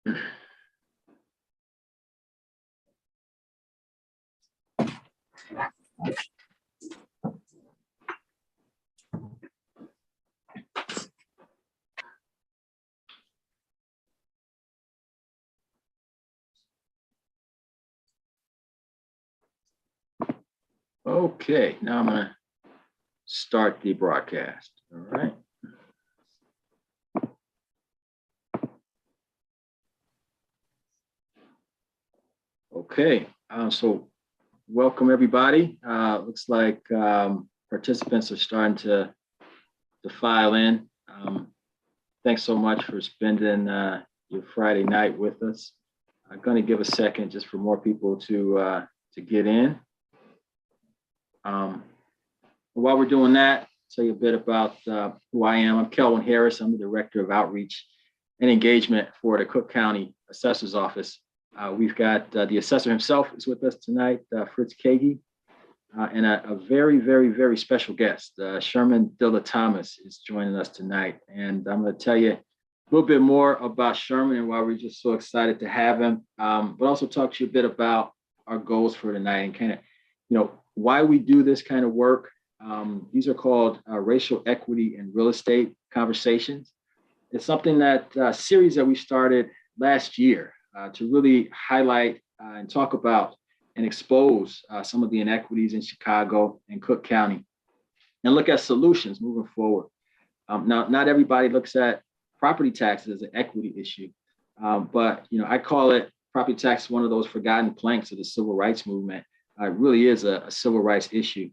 Okay, now I'm gonna start the broadcast. All right. Okay, so welcome everybody. Looks like participants are starting to file in. Thanks so much for spending your Friday night with us. I'm going to give a second just for more people to get in. While we're doing that, tell you a bit about who I am. I'm Kelvin Harris. I'm the Director of Outreach and Engagement for the Cook County Assessor's Office. We've got the assessor himself is with us tonight, Fritz Kagi, and a very, very, very special guest, Sherman Dilla Thomas is joining us tonight. And I'm going to tell you a little bit more about Sherman and why we're just so excited to have him, but also talk to you a bit about our goals for tonight and kind of, why we do this kind of work. These are called racial equity and real estate conversations. It's something that series that we started last year to really highlight and talk about and expose some of the inequities in Chicago and Cook County and look at solutions moving forward. Now, not everybody looks at property taxes as an equity issue, but I call it property tax one of those forgotten planks of the civil rights movement. It really is a civil rights issue.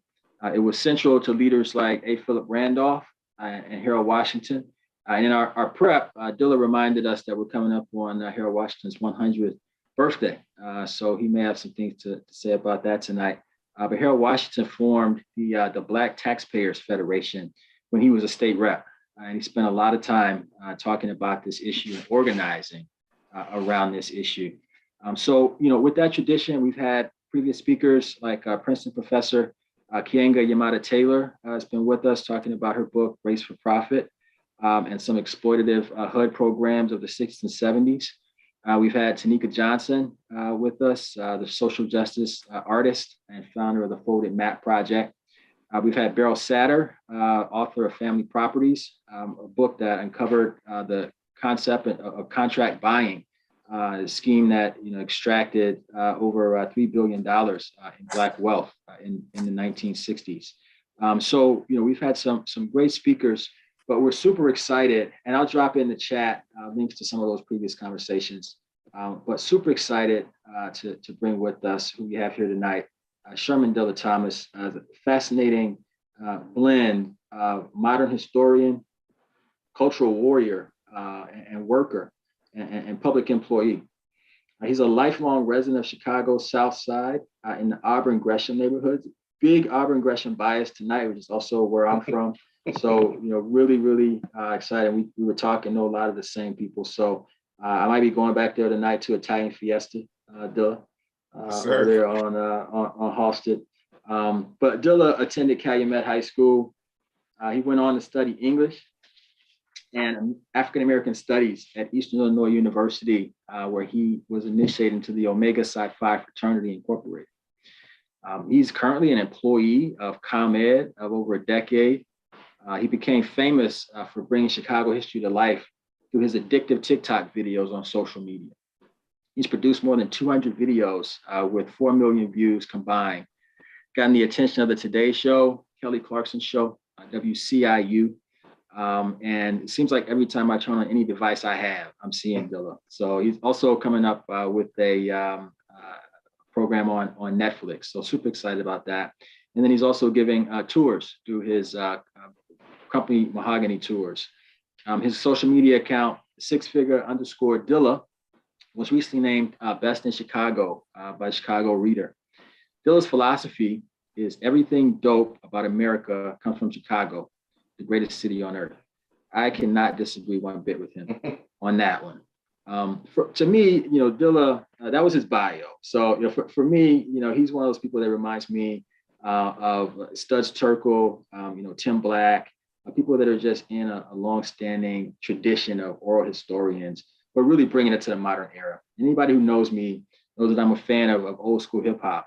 It was central to leaders like A. Philip Randolph and Harold Washington. And in our prep, Dilla reminded us that we're coming up on Harold Washington's 100th birthday. So he may have some things to say about that tonight. But Harold Washington formed the Black Taxpayers Federation when he was a state rep. And he spent a lot of time talking about this issue and organizing around this issue. So, with that tradition, we've had previous speakers like Princeton professor Keeanga Yamada Taylor has been with us talking about her book, Race for Profit, and some exploitative HUD programs of the 60s and 70s. We've had Tanika Johnson with us, the social justice artist and founder of the Folded Map Project. We've had Beryl Satter, author of Family Properties, a book that uncovered the concept of contract buying, a scheme that extracted over $3 billion in Black wealth in the 1960s. So we've had some great speakers, but we're super excited, and I'll drop in the chat links to some of those previous conversations. But super excited to bring with us who we have here tonight, Sherman Dilla Thomas, a fascinating blend of modern historian, cultural warrior, and worker, and public employee. He's a lifelong resident of Chicago's South Side in the Auburn Gresham neighborhood. Big Auburn Gresham bias tonight, which is also where I'm from. So, really, really excited. We were talking to a lot of the same people. So I might be going back there tonight to Italian Fiesta, Dilla, over there on Halsted. But Dilla attended Calumet High School. He went on to study English and African-American studies at Eastern Illinois University, where he was initiated into the Omega Psi Phi Fraternity Incorporated. He's currently an employee of ComEd of over a decade. He became famous for bringing Chicago history to life through his addictive TikTok videos on social media. He's produced more than 200 videos with 4 million views combined, gotten the attention of the Today Show, Kelly Clarkson Show, WCIU, and it seems like every time I turn on any device I have, I'm seeing Dilla. So he's also coming up with a program on Netflix. So super excited about that. And then he's also giving tours through his company Mahogany Tours. His social media account, _Dilla, was recently named Best in Chicago by Chicago Reader. Dilla's philosophy is everything dope about America comes from Chicago, the greatest city on earth. I cannot disagree one bit with him on that one. To me, Dilla, that was his bio. So for me, he's one of those people that reminds me of Studs Terkel, Tim Black, people that are just in a long-standing tradition of oral historians, but really bringing it to the modern era. Anybody who knows me knows that I'm a fan of old school hip hop.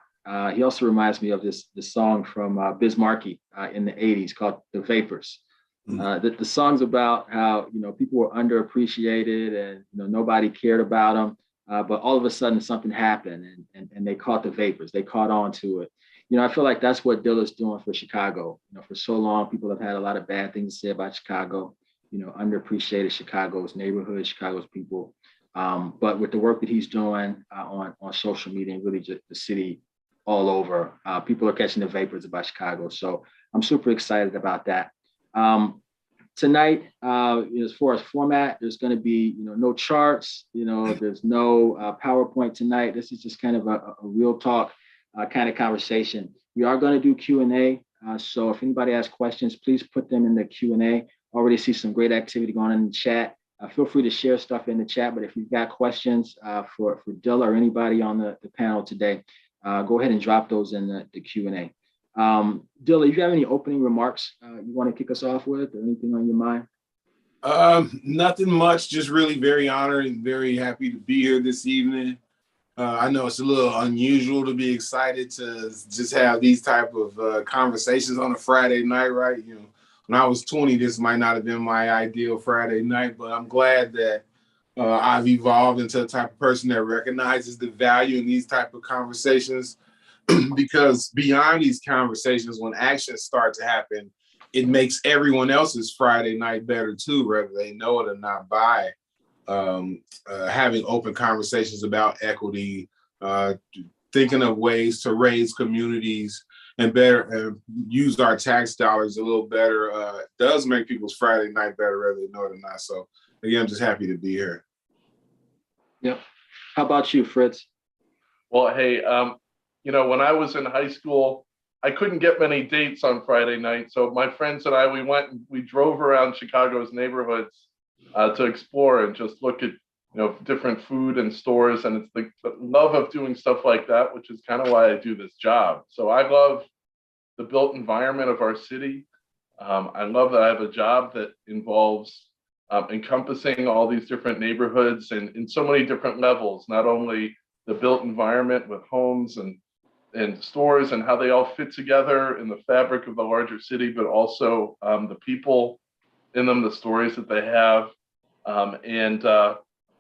He also reminds me of this song from Biz Markie in the 80s called The Vapors. The song's about how, people were underappreciated and, nobody cared about them. But all of a sudden something happened and they caught the vapors. They caught on to it. I feel like that's what Dilla's doing for Chicago. For so long, people have had a lot of bad things to say about Chicago, underappreciated Chicago's neighborhood, Chicago's people. But with the work that he's doing on social media and really just the city all over, people are catching the vapors about Chicago. So I'm super excited about that. Tonight, as far as format, there's going to be, no charts, there's no PowerPoint tonight. This is just kind of a real talk kind of conversation. We are going to do Q&A. So if anybody has questions, please put them in the Q&A. Already see some great activity going on in the chat. Feel free to share stuff in the chat, but if you've got questions for Dilla or anybody on the panel today, go ahead and drop those in the Q&A. Dilla, if you have any opening remarks you want to kick us off with, or anything on your mind? Nothing much, just really very honored and very happy to be here this evening. I know it's a little unusual to be excited to just have these type of conversations on a Friday night, right? When I was 20, this might not have been my ideal Friday night, but I'm glad that I've evolved into a type of person that recognizes the value in these type of conversations. Because beyond these conversations, when actions start to happen, it makes everyone else's Friday night better too, whether they know it or not, by having open conversations about equity, thinking of ways to raise communities and better use our tax dollars a little better, does make people's Friday night better, whether they know it or not. So again, I'm just happy to be here. Yep. How about you, Fritz? Well, hey, when I was in high school, I couldn't get many dates on Friday night. So my friends and I, we drove around Chicago's neighborhoods to explore and just look at, different food and stores. And it's the love of doing stuff like that, which is kind of why I do this job. So I love the built environment of our city. I love that I have a job that involves encompassing all these different neighborhoods and in so many different levels, not only the built environment with homes and stores and how they all fit together in the fabric of the larger city, but also the people in them, the stories that they have. And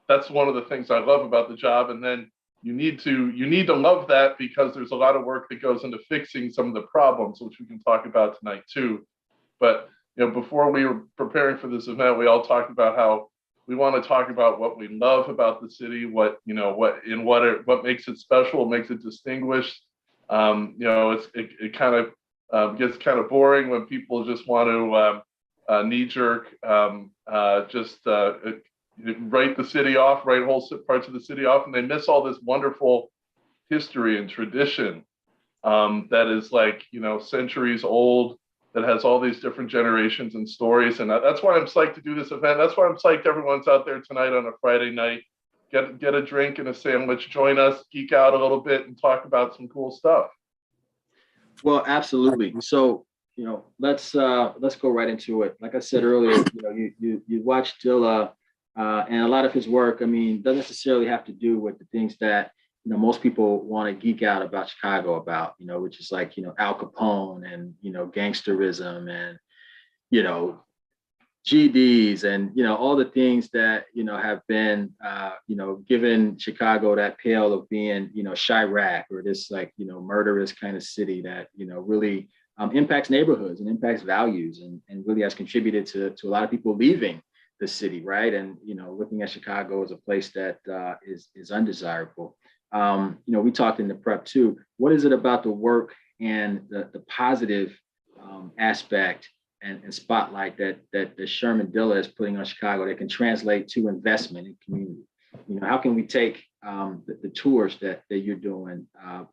that's one of the things I love about the job. And then you need to love that, because there's a lot of work that goes into fixing some of the problems, which we can talk about tonight too. But before we were preparing for this event, we all talked about how we want to talk about what we love about the city, what makes it special, what makes it distinguished. It kind of gets kind of boring when people just want to knee-jerk, write the city off, write whole parts of the city off, and they miss all this wonderful history and tradition that is centuries old, that has all these different generations and stories. And that's why I'm psyched to do this event. That's why I'm psyched everyone's out there tonight on a Friday night. Get a drink and a sandwich, join us, geek out a little bit, and talk about some cool stuff. Well, absolutely. So, let's go right into it. Like I said earlier, you watch Dilla and a lot of his work, doesn't necessarily have to do with the things that, most people want to geek out about Chicago about, which is like, Al Capone and, gangsterism and, GDs and, all the things that, have been, given Chicago that pale of being, Chirac, or this murderous kind of city that, really impacts neighborhoods and impacts values and really has contributed to a lot of people leaving the city, right? And, looking at Chicago as a place that is undesirable. We talked in the prep too. What is it about the work and the positive aspect and spotlight that Sherman Dilla is putting on Chicago that can translate to investment in community? How can we take the tours that you're doing,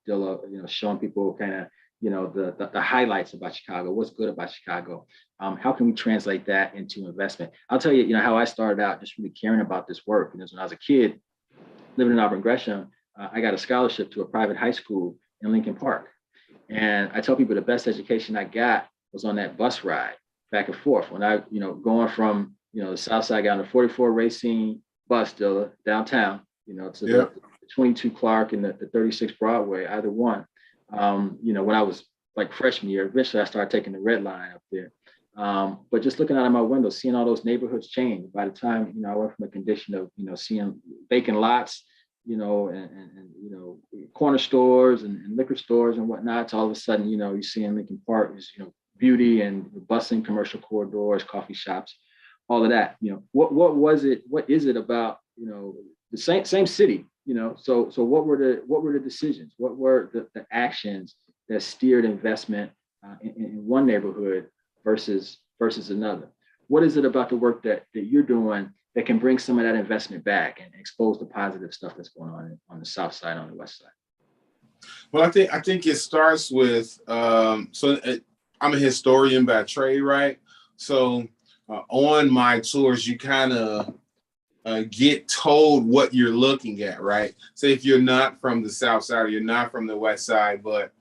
Dilla, showing people kind of, the highlights about Chicago, what's good about Chicago? How can we translate that into investment? I'll tell you, how I started out just really caring about this work. When I was a kid living in Auburn Gresham, I got a scholarship to a private high school in Lincoln Park. And I tell people the best education I got was on that bus ride back and forth. When I, going from, the South Side, got on the 44 Racine, bus dealer downtown, to Yeah. the 22 Clark and the 36 Broadway, either one. When I was like freshman year, eventually I started taking the red line up there. But just looking out of my window, seeing all those neighborhoods change. By the time, I went from a condition of, seeing vacant lots, corner stores and liquor stores and whatnot, to all of a sudden, you see in Lincoln Park is, beauty and bustling commercial corridors, coffee shops, all of that. What is it about, the same city, so what were the decisions? What were the actions that steered investment in one neighborhood versus another? What is it about the work that you're doing that can bring some of that investment back and expose the positive stuff that's going on the south side, on the west side? Well, I think it starts with I'm a historian by trade, right? So on my tours, you kind of get told what you're looking at, right? Say if you're not from the south side or you're not from the west side, but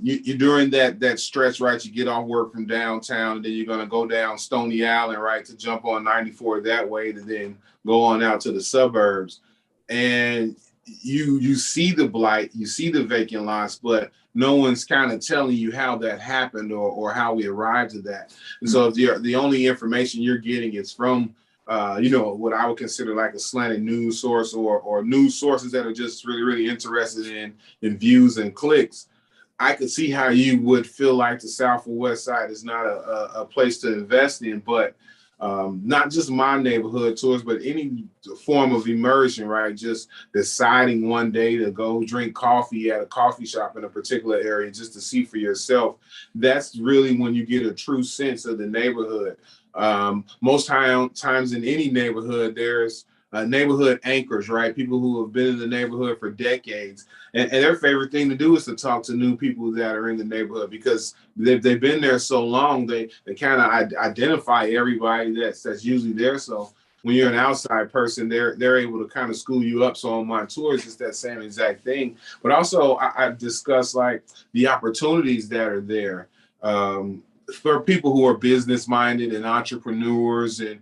you're during that stretch, right? You get off work from downtown, and then you're gonna go down Stony Island, right, to jump on 94 that way, to then go on out to the suburbs, and you see the blight, you see the vacant lots, but no one's kind of telling you how that happened or how we arrived at that. And so if the only information you're getting is from what I would consider like a slanted news source or news sources that are just really, really interested in views and clicks, I could see how you would feel like the South or West Side is not a place to invest in, but not just my neighborhood tours, but any form of immersion, right? Just deciding one day to go drink coffee at a coffee shop in a particular area just to see for yourself. That's really when you get a true sense of the neighborhood. Most times in any neighborhood, there's neighborhood anchors, right? People who have been in the neighborhood for decades. And their favorite thing to do is to talk to new people that are in the neighborhood because they've been there so long, they kind of identify everybody that's usually there. So when you're an outside person, they're able to kind of school you up. So on my tours, it's that same exact thing. But also I've discussed like the opportunities that are there. For people who are business minded and entrepreneurs and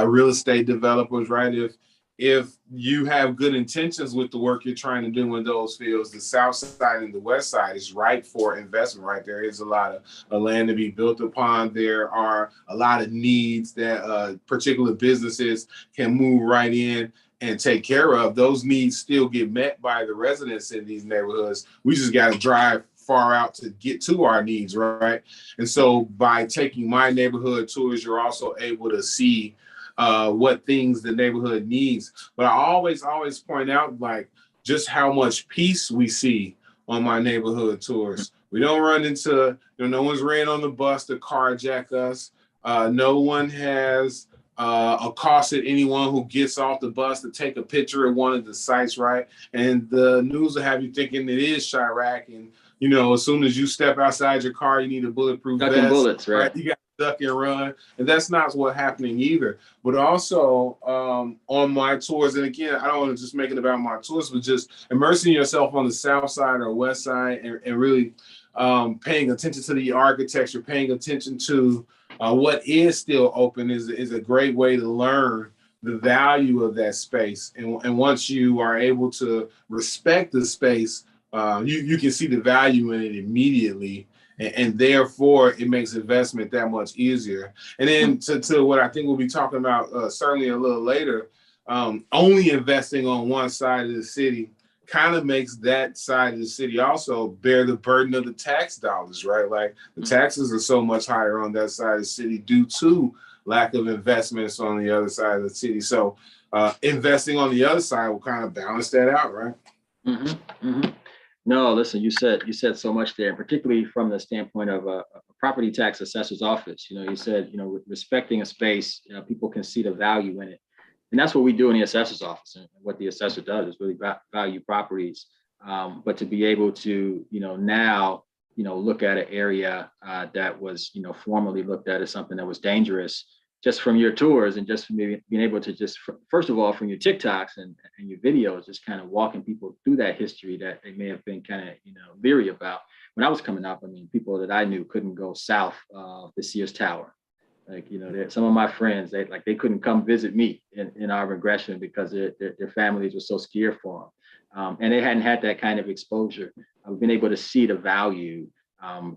real estate developers, right? If you have good intentions with the work you're trying to do in those fields, the south side and the west side is ripe for investment, right? There is a lot of land to be built upon. There are a lot of needs that particular businesses can move right in and take care of. Those needs still get met by the residents in these neighborhoods. We just got to drive far out to get to our needs, right? And so by taking my neighborhood tours, you're also able to see what things the neighborhood needs. But I always point out like just how much peace we see on my neighborhood tours. We don't run into, no one's ran on the bus to carjack us. No one has accosted anyone who gets off the bus to take a picture at one of the sites, right? And the news will have you thinking it is Chiraq, and as soon as you step outside your car, you need a bulletproof vest. Ducking bullets, right? You got to duck and run. And that's not what's happening either. But also on my tours, and again, I don't want to just make it about my tours, but just immersing yourself on the south side or west side and really paying attention to the architecture, paying attention to what is still open is a great way to learn the value of that space. And once you are able to respect the space, you can see the value in it immediately, and therefore it makes investment that much easier. And then to what I think we'll be talking about certainly a little later, only investing on one side of the city kind of makes that side of the city also bear the burden of the tax dollars, right? Like the taxes are so much higher on that side of the city due to lack of investments on the other side of the city. So investing on the other side will kind of balance that out, right? Mm-hmm. Mm-hmm. No, listen, you said so much there, and particularly from the standpoint of a property tax assessor's office. You said, respecting a space, people can see the value in it. And that's what we do in the assessor's office. And what the assessor does is really value properties. But to be able to, now, look at an area that was, formerly looked at as something that was dangerous, just from your tours and just from being able to just, first of all, from your TikToks and your videos, just kind of walking people through that history that they may have been kind of, leery about. When I was coming up, I mean, people that I knew couldn't go south of the Sears Tower. Like, some of my friends, they couldn't come visit me in Auburn Gresham because their families were so scared for them. And they hadn't had that kind of exposure. I've been able to see the value,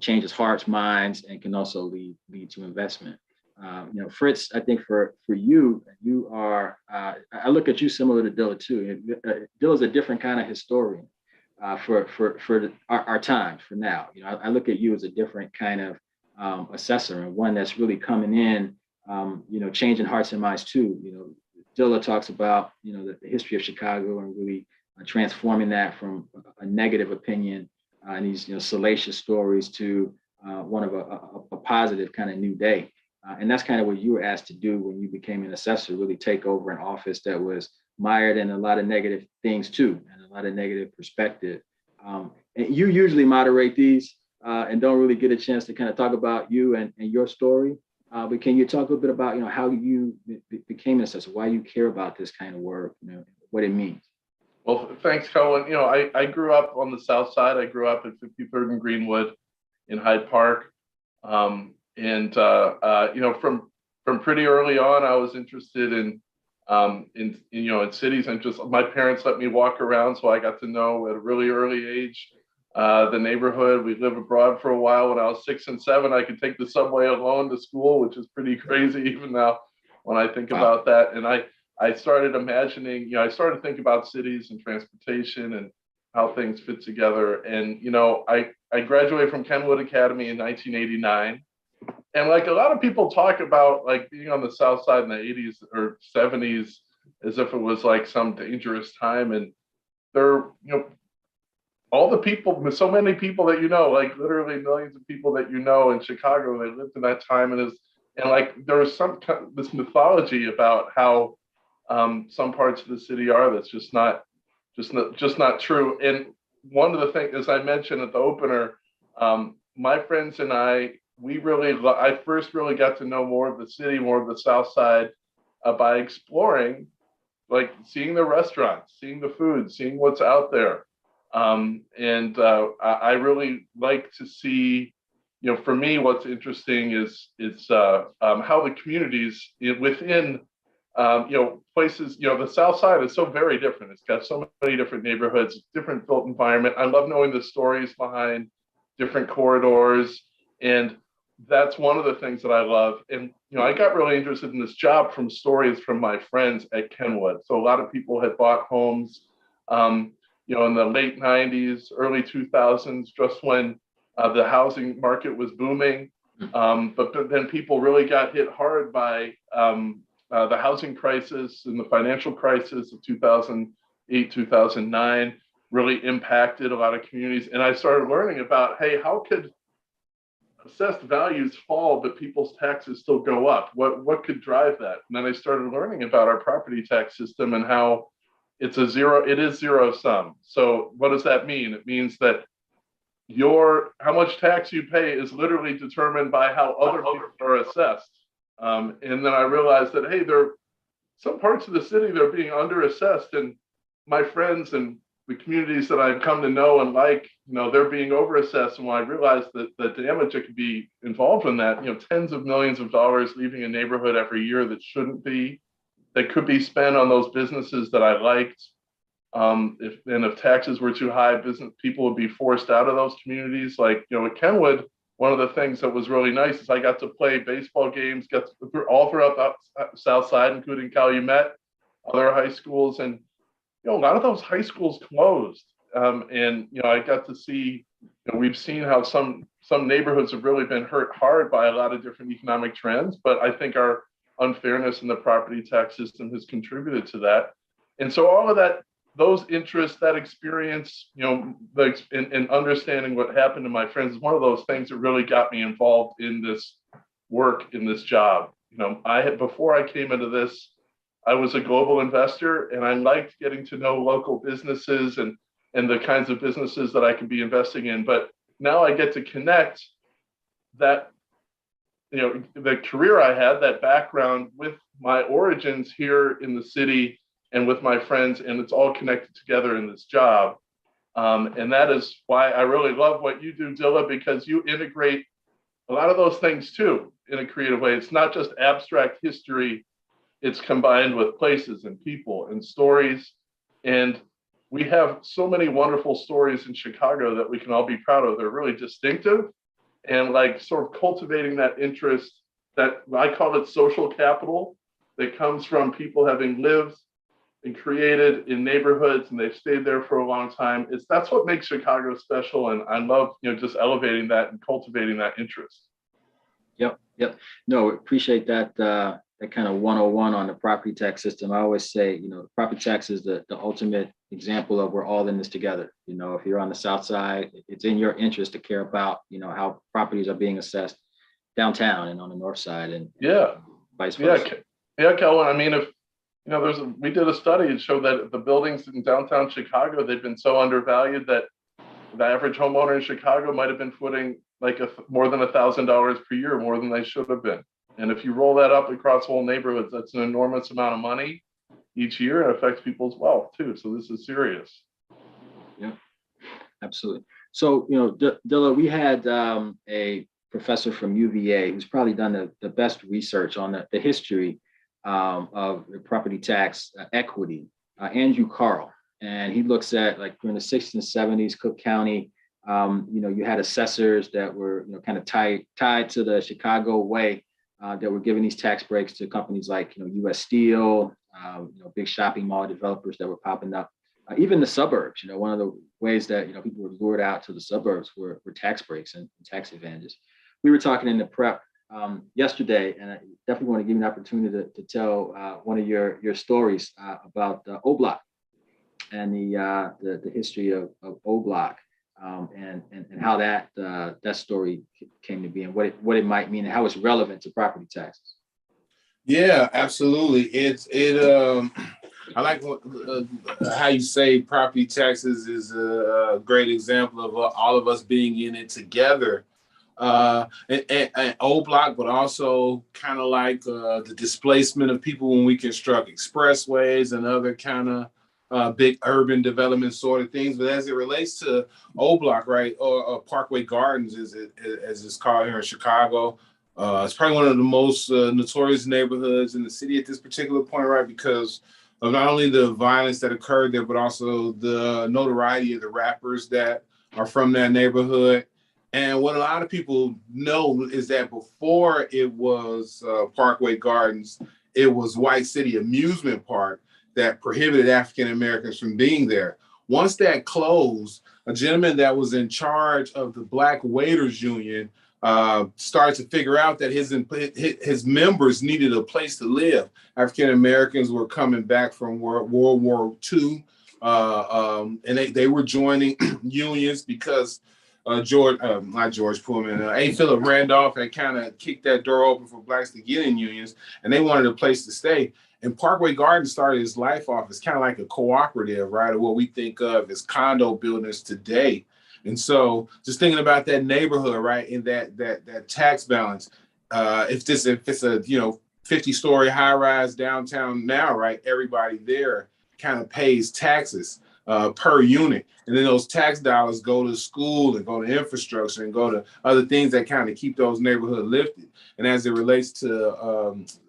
changes hearts, minds, and can also lead to investment. Fritz, I think for you, you are, I look at you similar to Dilla too. Dilla's a different kind of historian for our times, for now. I look at you as a different kind of assessor, and one that's really coming in, changing hearts and minds too. Dilla talks about, the history of Chicago and really transforming that from a negative opinion and these, salacious stories to one of a positive kind of new day. And that's kind of what you were asked to do when you became an assessor, really take over an office that was mired in a lot of negative things too, and a lot of negative perspective. And you usually moderate these and don't really get a chance to kind of talk about you and your story. But can you talk a little bit about, how you became an assessor, why you care about this kind of work, what it means? Well, thanks, Cohen. I grew up on the South Side. I grew up at 53rd and Greenwood in Hyde Park. From pretty early on, I was interested in cities, and just my parents let me walk around, so I got to know at a really early age the neighborhood. We lived abroad for a while. When I was 6 and 7, I could take the subway alone to school, which is pretty crazy even now when I think about that. And I started imagining, I started thinking about cities and transportation and how things fit together. And I graduated from Kenwood Academy in 1989. And like a lot of people talk about like being on the South Side in the 80s or 70s as if it was like some dangerous time. And there, all the people, so many people that like literally millions of people that in Chicago, they lived in that time, and like there was this mythology about how some parts of the city are that's just not true. And one of the things, as I mentioned at the opener, my friends and I first really got to know more of the city, more of the South Side by exploring, like seeing the restaurants, seeing the food, seeing what's out there. I really like to see, for me, what's interesting is how the communities within, places, the South Side is so very different. It's got so many different neighborhoods, different built environment. I love knowing the stories behind different corridors. And that's one of the things that I love. And, I got really interested in this job from stories from my friends at Kenwood. So a lot of people had bought homes, in the late 90s, early 2000s, just when the housing market was booming. But then people really got hit hard by the housing crisis and the financial crisis of 2008, 2009 really impacted a lot of communities. And I started learning about, hey, how could assessed values fall, but people's taxes still go up? What could drive that? And then I started learning about our property tax system and how it is zero sum. So what does that mean? It means that how much tax you pay is literally determined by how other people are assessed. And then I realized that, hey, there are some parts of the city that are being underassessed, and my friends and the communities that I've come to know and like, they're being overassessed. And when I realized that the damage that could be involved in that, tens of millions of dollars leaving a neighborhood every year that shouldn't be, that could be spent on those businesses that I liked. If taxes were too high, people would be forced out of those communities. Like, at Kenwood, one of the things that was really nice is I got to play baseball games, all throughout the South Side, including Calumet, other high schools. And, a lot of those high schools closed. I got to see, we've seen how some neighborhoods have really been hurt hard by a lot of different economic trends, but I think our unfairness in the property tax system has contributed to that. And so all of that, those interests, that experience, in understanding what happened to my friends is one of those things that really got me involved in this work, in this job. Before I came into this, I was a global investor, and I liked getting to know local businesses and the kinds of businesses that I can be investing in. But now I get to connect that, the career I had, that background, with my origins here in the city and with my friends, and it's all connected together in this job. And that is why I really love what you do, Dilla, because you integrate a lot of those things too in a creative way. It's not just abstract history, it's combined with places and people and stories. And we have so many wonderful stories in Chicago that we can all be proud of. They're really distinctive, and like sort of cultivating that interest, that I call it social capital, that comes from people having lived and created in neighborhoods and they've stayed there for a long time. That's what makes Chicago special. And I love, just elevating that and cultivating that interest. Yep, yep. No, appreciate that that kind of 101 on the property tax system. I always say, property tax is the ultimate example of we're all in this together. If you're on the south side, it's in your interest to care about, how properties are being assessed downtown and on the north side, and vice versa. Yeah, Kelvin. I mean, if we did a study and showed that the buildings in downtown Chicago, they've been so undervalued that the average homeowner in Chicago might have been footing like more than $1,000 per year, more than they should have been. And if you roll that up across whole neighborhoods, that's an enormous amount of money each year, and affects people's wealth too. So this is serious. Yeah, absolutely. So, Dilla, we had a professor from UVA who's probably done the best research on the history of the property tax equity, Andrew Carl. And he looks at, like, during the 60s and 70s, Cook County, you had assessors that were, kind of tied to the Chicago way, that were giving these tax breaks to companies like, U.S. Steel, big shopping mall developers that were popping up. Even the suburbs, one of the ways that, people were lured out to the suburbs were tax breaks and tax advantages. We were talking in the prep yesterday, and I definitely want to give you an opportunity to tell one of your stories about O-Block and the history of O-Block, and how that story came to be, and what it might mean and how it's relevant to property taxes. Yeah, absolutely. I like how you say property taxes is a great example of all of us being in it together. And O-Block, but also kind of like the displacement of people when we construct expressways and other kind of big urban development sort of things. But as it relates to O-Block, right, or Parkway Gardens, as it's called here in Chicago, it's probably one of the most notorious neighborhoods in the city at this particular point, right, because of not only the violence that occurred there, but also the notoriety of the rappers that are from that neighborhood. And what a lot of people know is that before it was Parkway Gardens, it was White City Amusement Park that prohibited African Americans from being there. Once that closed, a gentleman that was in charge of the Black Waiters Union started to figure out that his members needed a place to live. African Americans were coming back from World War II, and they were joining unions because not George Pullman, A. Philip Randolph had kind of kicked that door open for blacks to get in unions, and they wanted a place to stay. And Parkway Gardens started its life off as kind of like a cooperative, right, of what we think of as condo buildings today. And so just thinking about that neighborhood, right, and that tax balance, if it's a 50-story high-rise downtown now, right, everybody there kind of pays taxes per unit. And then those tax dollars go to school and go to infrastructure and go to other things that kind of keep those neighborhoods lifted. And as it relates to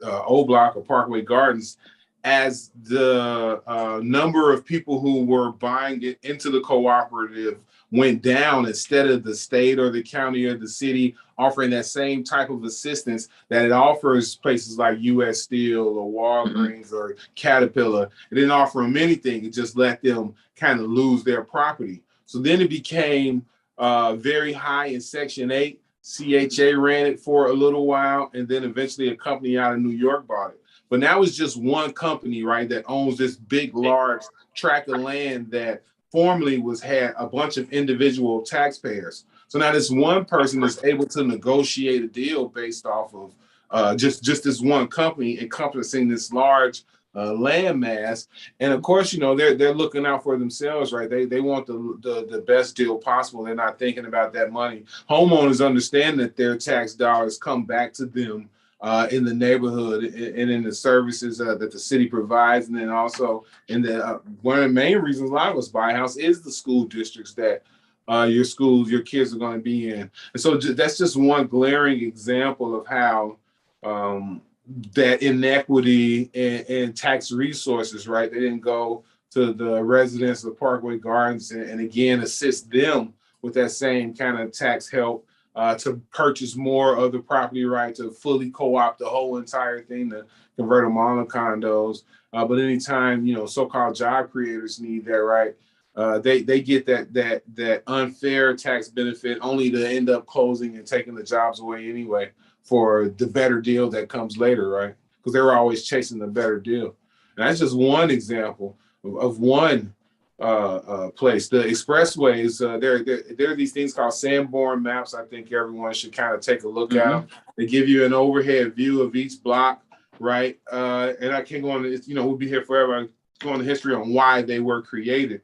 O-Block or Parkway Gardens, as the number of people who were buying it into the cooperative went down, instead of the state or the county or the city offering that same type of assistance that it offers places like U.S. Steel or Walgreens or Caterpillar, it didn't offer them anything. It just let them kind of lose their property. So then it became very high in Section 8. CHA ran it for a little while, and then eventually a company out of New York bought it. But now it's just one company, right, that owns this big, large tract of land that formerly had a bunch of individual taxpayers. So now this one person is able to negotiate a deal based off of just this one company encompassing this large land mass. And of course, they're looking out for themselves, right? They want the best deal possible. They're not thinking about that money. Homeowners understand that their tax dollars come back to them in the neighborhood and in the services that the city provides. And then also in one of the main reasons a lot of us buy a house is the school districts that your schools, your kids are going to be in. And so that's just one glaring example of how that inequity in tax resources, right? They didn't go to the residents of Parkway Gardens and again assist them with that same kind of tax help to purchase more of the property right, to fully co-opt the whole entire thing, to convert them all to condos. But anytime, so-called job creators need that right, they get that unfair tax benefit only to end up closing and taking the jobs away anyway for the better deal that comes later, right? Because they were always chasing the better deal. And that's just one example of one place. The expressways, there are these things called Sanborn maps. I think everyone should kind of take a look at. They give you an overhead view of each block, right? And I can't go on, we'll be here forever. I go on the history on why they were created.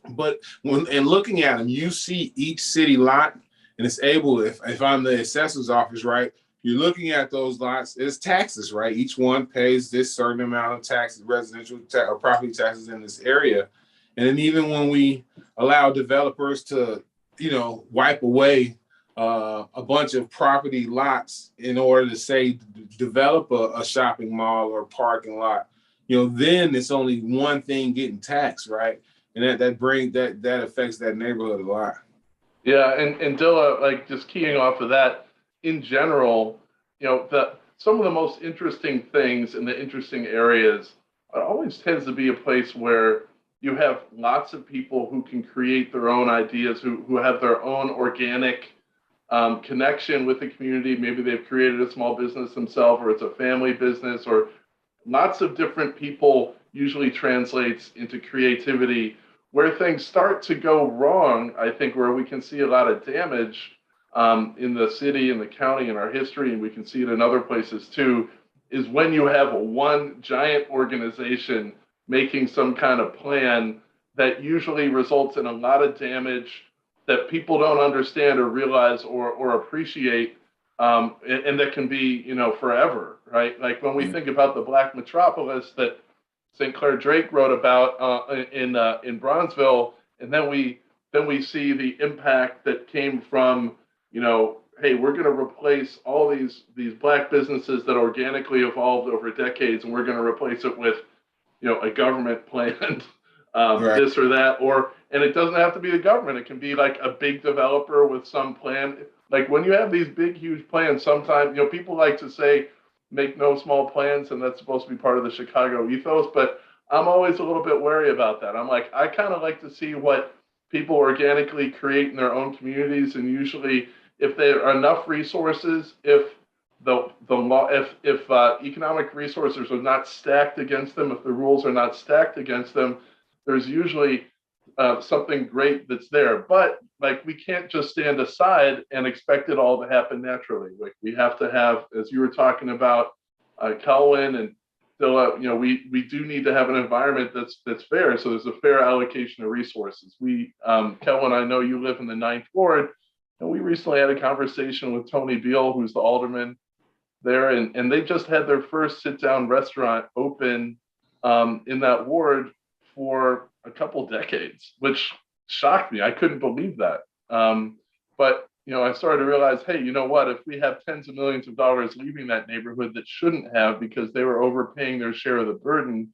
But looking at them, you see each city lot, and it's able, if I'm the assessor's office, right, you're looking at those lots, it's taxes, right? Each one pays this certain amount of taxes, residential or property taxes in this area. And then even when we allow developers to, wipe away a bunch of property lots in order to say develop a shopping mall or parking lot, then it's only one thing getting taxed, right? And that affects that neighborhood a lot. Yeah, and Dilla, like just keying off of that, in general, some of the most interesting things in the interesting areas, it always tends to be a place where you have lots of people who can create their own ideas, who have their own organic connection with the community. Maybe they've created a small business themselves, or it's a family business, or lots of different people usually translates into creativity. Where things start to go wrong, I think, where we can see a lot of damage in the city, in the county, in our history, and we can see it in other places too, is when you have one giant organization making some kind of plan that usually results in a lot of damage that people don't understand or realize or appreciate, and that can be, forever, right? Like when we think about the Black Metropolis that St. Clair Drake wrote about in Bronzeville, and then we see the impact that came from, hey, we're going to replace all these Black businesses that organically evolved over decades, and we're going to replace it with, a government planned Right. this or that, and it doesn't have to be the government. It can be like a big developer with some plan. Like when you have these big, huge plans, sometimes, people like to say, make no small plans, and that's supposed to be part of the Chicago ethos, but I'm always a little bit wary about that. I'm like, I kind of like to see what people organically create in their own communities, and usually if there are enough resources, if economic resources are not stacked against them, if the rules are not stacked against them, there's usually something great that's there. But like, we can't just stand aside and expect it all to happen naturally. Like, we have to have, as you were talking about, Kelwin and Dilla, we do need to have an environment that's fair. So there's a fair allocation of resources. Kelwin, I know you live in the 9th Ward, and we recently had a conversation with Tony Beal, who's the alderman there, and they just had their first sit-down restaurant open in that ward for a couple decades, which shocked me. I couldn't believe that. But I started to realize, hey, you know what? If we have tens of millions of dollars leaving that neighborhood that shouldn't have because they were overpaying their share of the burden,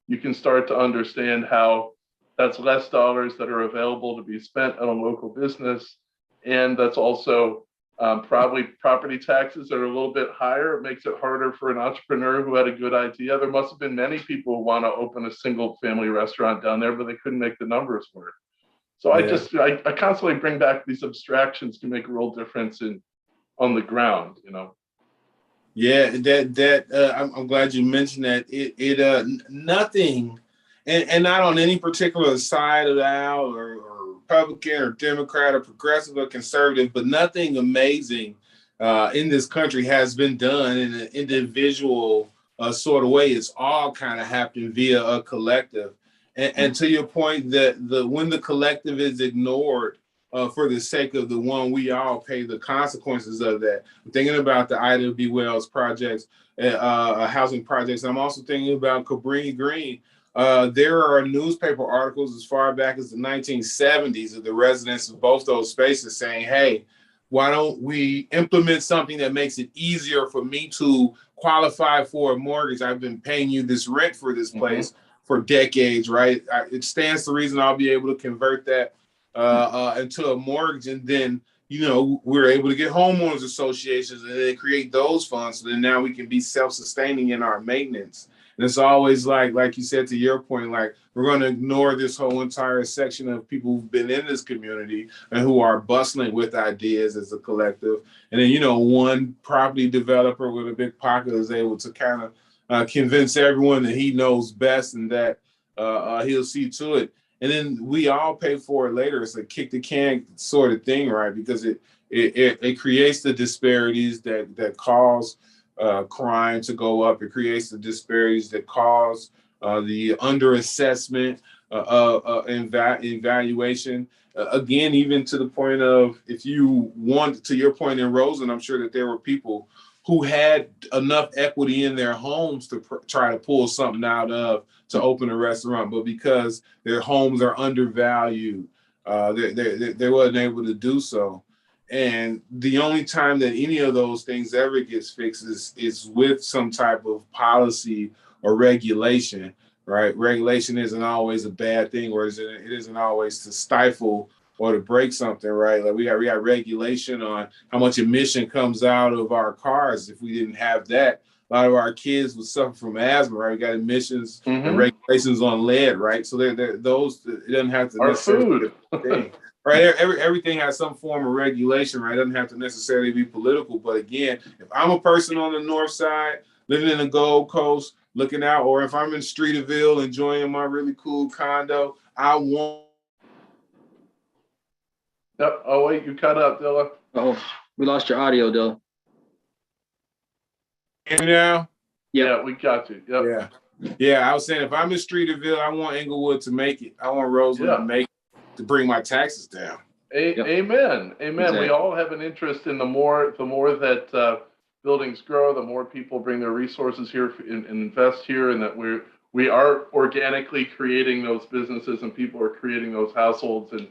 you can start to understand how that's less dollars that are available to be spent on a local business. And that's also probably property taxes that are a little bit higher. It makes it harder for an entrepreneur who had a good idea. There must have been many people who want to open a single family restaurant down there, but they couldn't make the numbers work. So I constantly bring back these abstractions to make a real difference on the ground, Yeah, I'm glad you mentioned that. Nothing, and not on any particular side of the aisle or Republican or Democrat or progressive or conservative, but nothing amazing in this country has been done in an individual sort of way. It's all kind of happened via a collective. And to your point, that when the collective is ignored for the sake of the one, we all pay the consequences of that. I'm thinking about the Ida B. Wells projects, housing projects. I'm also thinking about Cabrini Green, There are newspaper articles as far back as the 1970s of the residents of both those spaces saying, hey, why don't we implement something that makes it easier for me to qualify for a mortgage? I've been paying you this rent for this place for decades, right? It stands to reason I'll be able to convert that into a mortgage. And then, we're able to get homeowners associations and then create those funds. So then now we can be self-sustaining in our maintenance. And it's always like you said, to your point, like we're going to ignore this whole entire section of people who've been in this community and who are bustling with ideas as a collective. And then, one property developer with a big pocket is able to kind of convince everyone that he knows best and that he'll see to it. And then we all pay for it later. It's a kick the can sort of thing, right? Because it creates the disparities that cause crime to go up. It creates the disparities that cause the underassessment in valuation. Again, even to the point of, if you want, to your point in Roseland, I'm sure that there were people who had enough equity in their homes to try to pull something out of to open a restaurant, but because their homes are undervalued, they wasn't able to do so. And the only time that any of those things ever gets fixed is with some type of policy or regulation, right? Regulation isn't always a bad thing, or it isn't always to stifle or to break something, right? Like we got regulation on how much emission comes out of our cars. If we didn't have that, a lot of our kids would suffer from asthma, right? We got emissions and regulations on lead, right? So those, it doesn't have to Our necessarily food. be a thing. Right, everything has some form of regulation, right? It doesn't have to necessarily be political. But again, if I'm a person on the north side, living in the Gold Coast, looking out, or if I'm in Streeterville enjoying my really cool condo, I want. Yep. Oh wait, you cut out, Dilla. Oh, we lost your audio, Dylan. Hear me now? Yeah, we got you. Yep. Yeah. I was saying, if I'm in Streeterville, I want Englewood to make it. I want Roseland to make it, to bring my taxes down. Amen. Exactly. We all have an interest in the more that buildings grow, the more people bring their resources here and invest here, and that we are organically creating those businesses and people are creating those households and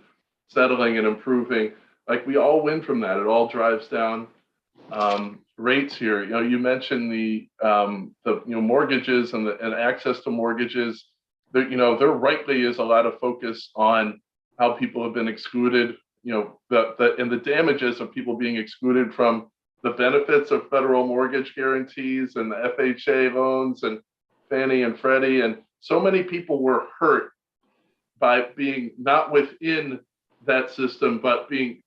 settling and improving. Like, we all win from that. It all drives down rates here. You mentioned the mortgages and access to mortgages. There rightly is a lot of focus on how people have been excluded, and the damages of people being excluded from the benefits of federal mortgage guarantees and the FHA loans and Fannie and Freddie. And so many people were hurt by being not within that system, but being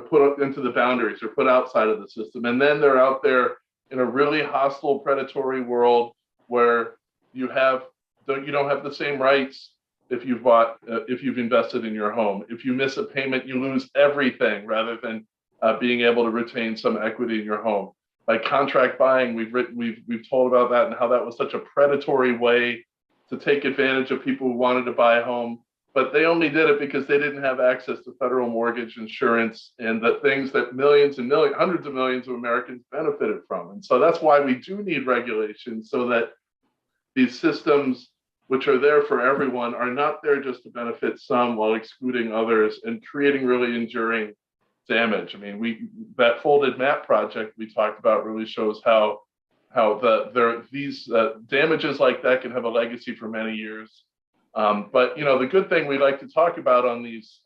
put up into the boundaries or put outside of the system. And then they're out there in a really hostile, predatory world where you don't have the same rights if you've invested in your home. If you miss a payment, you lose everything rather than being able to retain some equity in your home. Like contract buying, we've told about that and how that was such a predatory way to take advantage of people who wanted to buy a home, but they only did it because they didn't have access to federal mortgage insurance and the things that millions and millions, hundreds of millions of Americans benefited from. And so that's why we do need regulation, so that these systems, which are there for everyone, are not there just to benefit some while excluding others and creating really enduring damage. I mean, that folded map project we talked about really shows how these damages like that can have a legacy for many years. But the good thing we like to talk about on these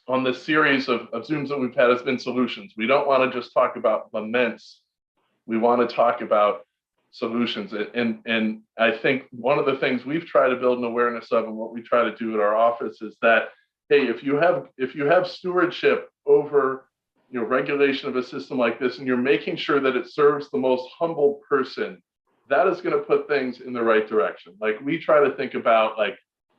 on this series of Zooms that we've had has been solutions. We don't want to just talk about laments. We want to talk about solutions. And I think one of the things we've tried to build an awareness of, and what we try to do at our office, is that, hey, if you have stewardship over regulation of a system like this, and you're making sure that it serves the most humble person, that is going to put things in the right direction. Like, we try to think about, like,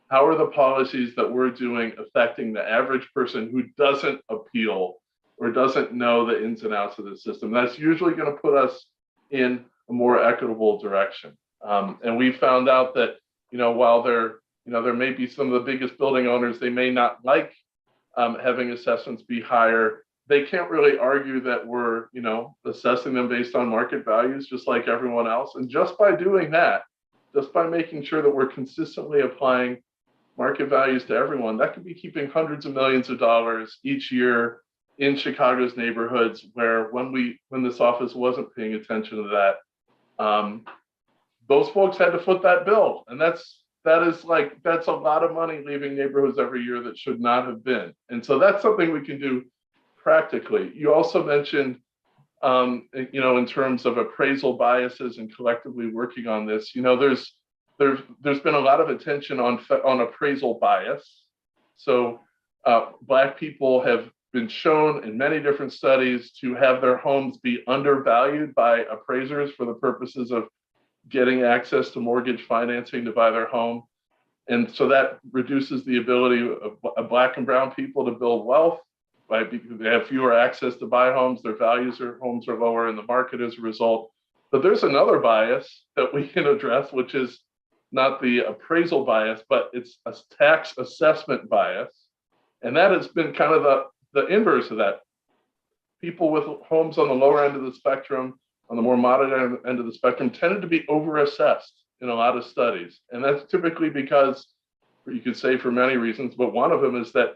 how are the policies that we're doing affecting the average person who doesn't appeal or doesn't know the ins and outs of the system. That's usually going to put us in a more equitable direction. And we found out that, while there may be some of the biggest building owners, they may not like having assessments be higher. They can't really argue that we're, assessing them based on market values, just like everyone else. And just by doing that, just by making sure that we're consistently applying market values to everyone, that could be keeping hundreds of millions of dollars each year in Chicago's neighborhoods, where when this office wasn't paying attention to that, those folks had to foot that bill. And that's a lot of money leaving neighborhoods every year that should not have been. And so that's something we can do practically. You also mentioned, in terms of appraisal biases and collectively working on this, there's been a lot of attention on appraisal bias. So Black people have been shown in many different studies to have their homes be undervalued by appraisers for the purposes of getting access to mortgage financing to buy their home. And so that reduces the ability of Black and brown people to build wealth. They have fewer access to buy homes, their values of homes are lower in the market as a result. But there's another bias that we can address, which is not the appraisal bias, but it's a tax assessment bias. And that has been kind of the inverse of that. People with homes on the lower end of the spectrum, on the more moderate end of the spectrum, tended to be overassessed in a lot of studies. And that's typically because, you could say for many reasons, but one of them is that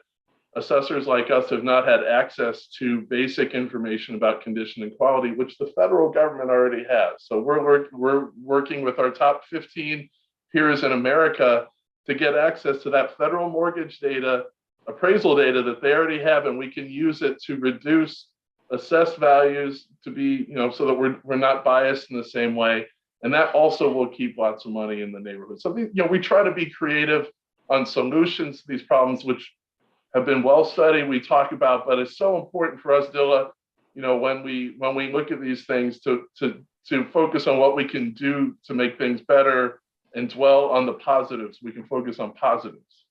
assessors like us have not had access to basic information about condition and quality, which the federal government already has. So we're working with our top 15 peers in America to get access to that federal mortgage data, appraisal data that they already have, and we can use it to reduce assessed values to be, so that we're not biased in the same way. And that also will keep lots of money in the neighborhood. So, we try to be creative on solutions to these problems, which have been well studied, we talk about, but it's so important for us, Dilla, when we look at these things to focus on what we can do to make things better and dwell on the positives. We can focus on positives.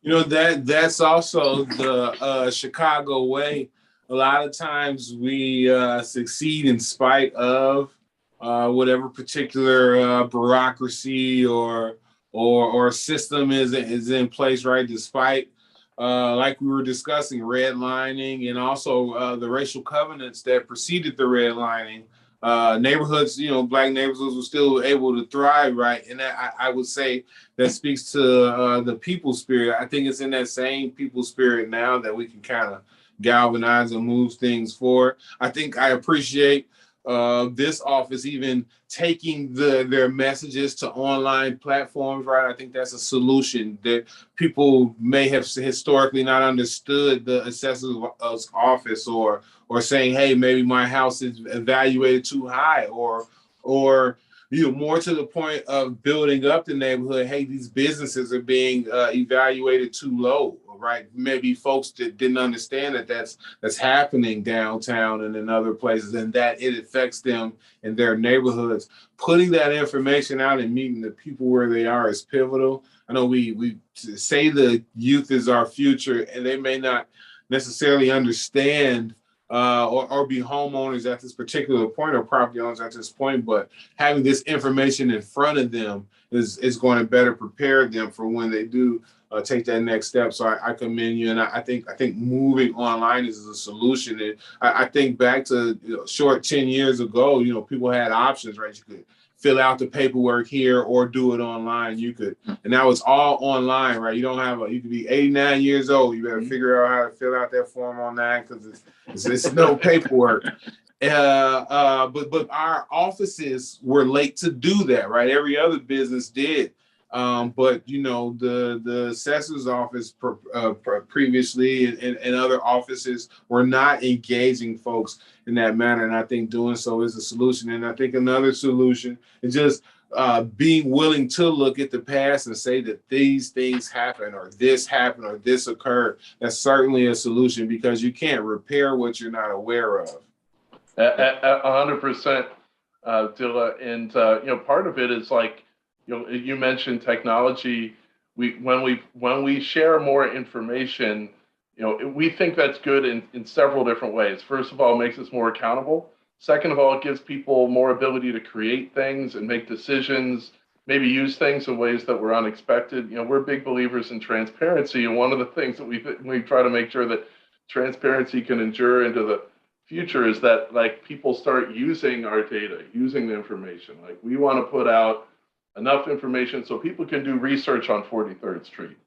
That's also the Chicago way. A lot of times we succeed in spite of whatever particular bureaucracy or system is in place, right? Despite, like we were discussing, redlining and also the racial covenants that preceded the redlining. Neighborhoods, Black neighborhoods were still able to thrive, right? And I would say that speaks to the people spirit. I think it's in that same people spirit now that we can kind of galvanize and move things forward. I think I appreciate this office even taking their messages to online platforms, right? I think that's a solution that people may have historically not understood the assessor's office, or saying, hey, maybe my house is evaluated too high, or more to the point of building up the neighborhood. Hey, these businesses are being evaluated too low, right? Maybe folks that didn't understand that that's happening downtown and in other places, and that it affects them in their neighborhoods. Putting that information out and meeting the people where they are is pivotal. I know we say the youth is our future, and they may not necessarily understand or be homeowners at this particular point, or property owners at this point, but having this information in front of them is going to better prepare them for when they do take that next step. So I commend you, and I think moving online is a solution. And I think back to short 10 years ago, people had options, right? You could fill out the paperwork here or do it online. You could, and now it's all online, right? You don't have you could be 89 years old. You better figure out how to fill out that form online, because it's no paperwork. But our offices were late to do that, right? Every other business did. But the assessor's office previously and other offices were not engaging folks in that manner, and I think doing so is a solution. And I think another solution is just being willing to look at the past and say that these things happen, or this happened, or this occurred. That's certainly a solution, because you can't repair what you're not aware of. 100%, Dilla, and part of it is like, you mentioned technology. When we share more information, we think that's good in several different ways. First of all, it makes us more accountable. Second of all, it gives people more ability to create things and make decisions, maybe use things in ways that were unexpected. We're big believers in transparency, and one of the things that we try to make sure that transparency can endure into the future is that, like, people start using our data, using the information. Like, we want to put out enough information so people can do research on 43rd Street.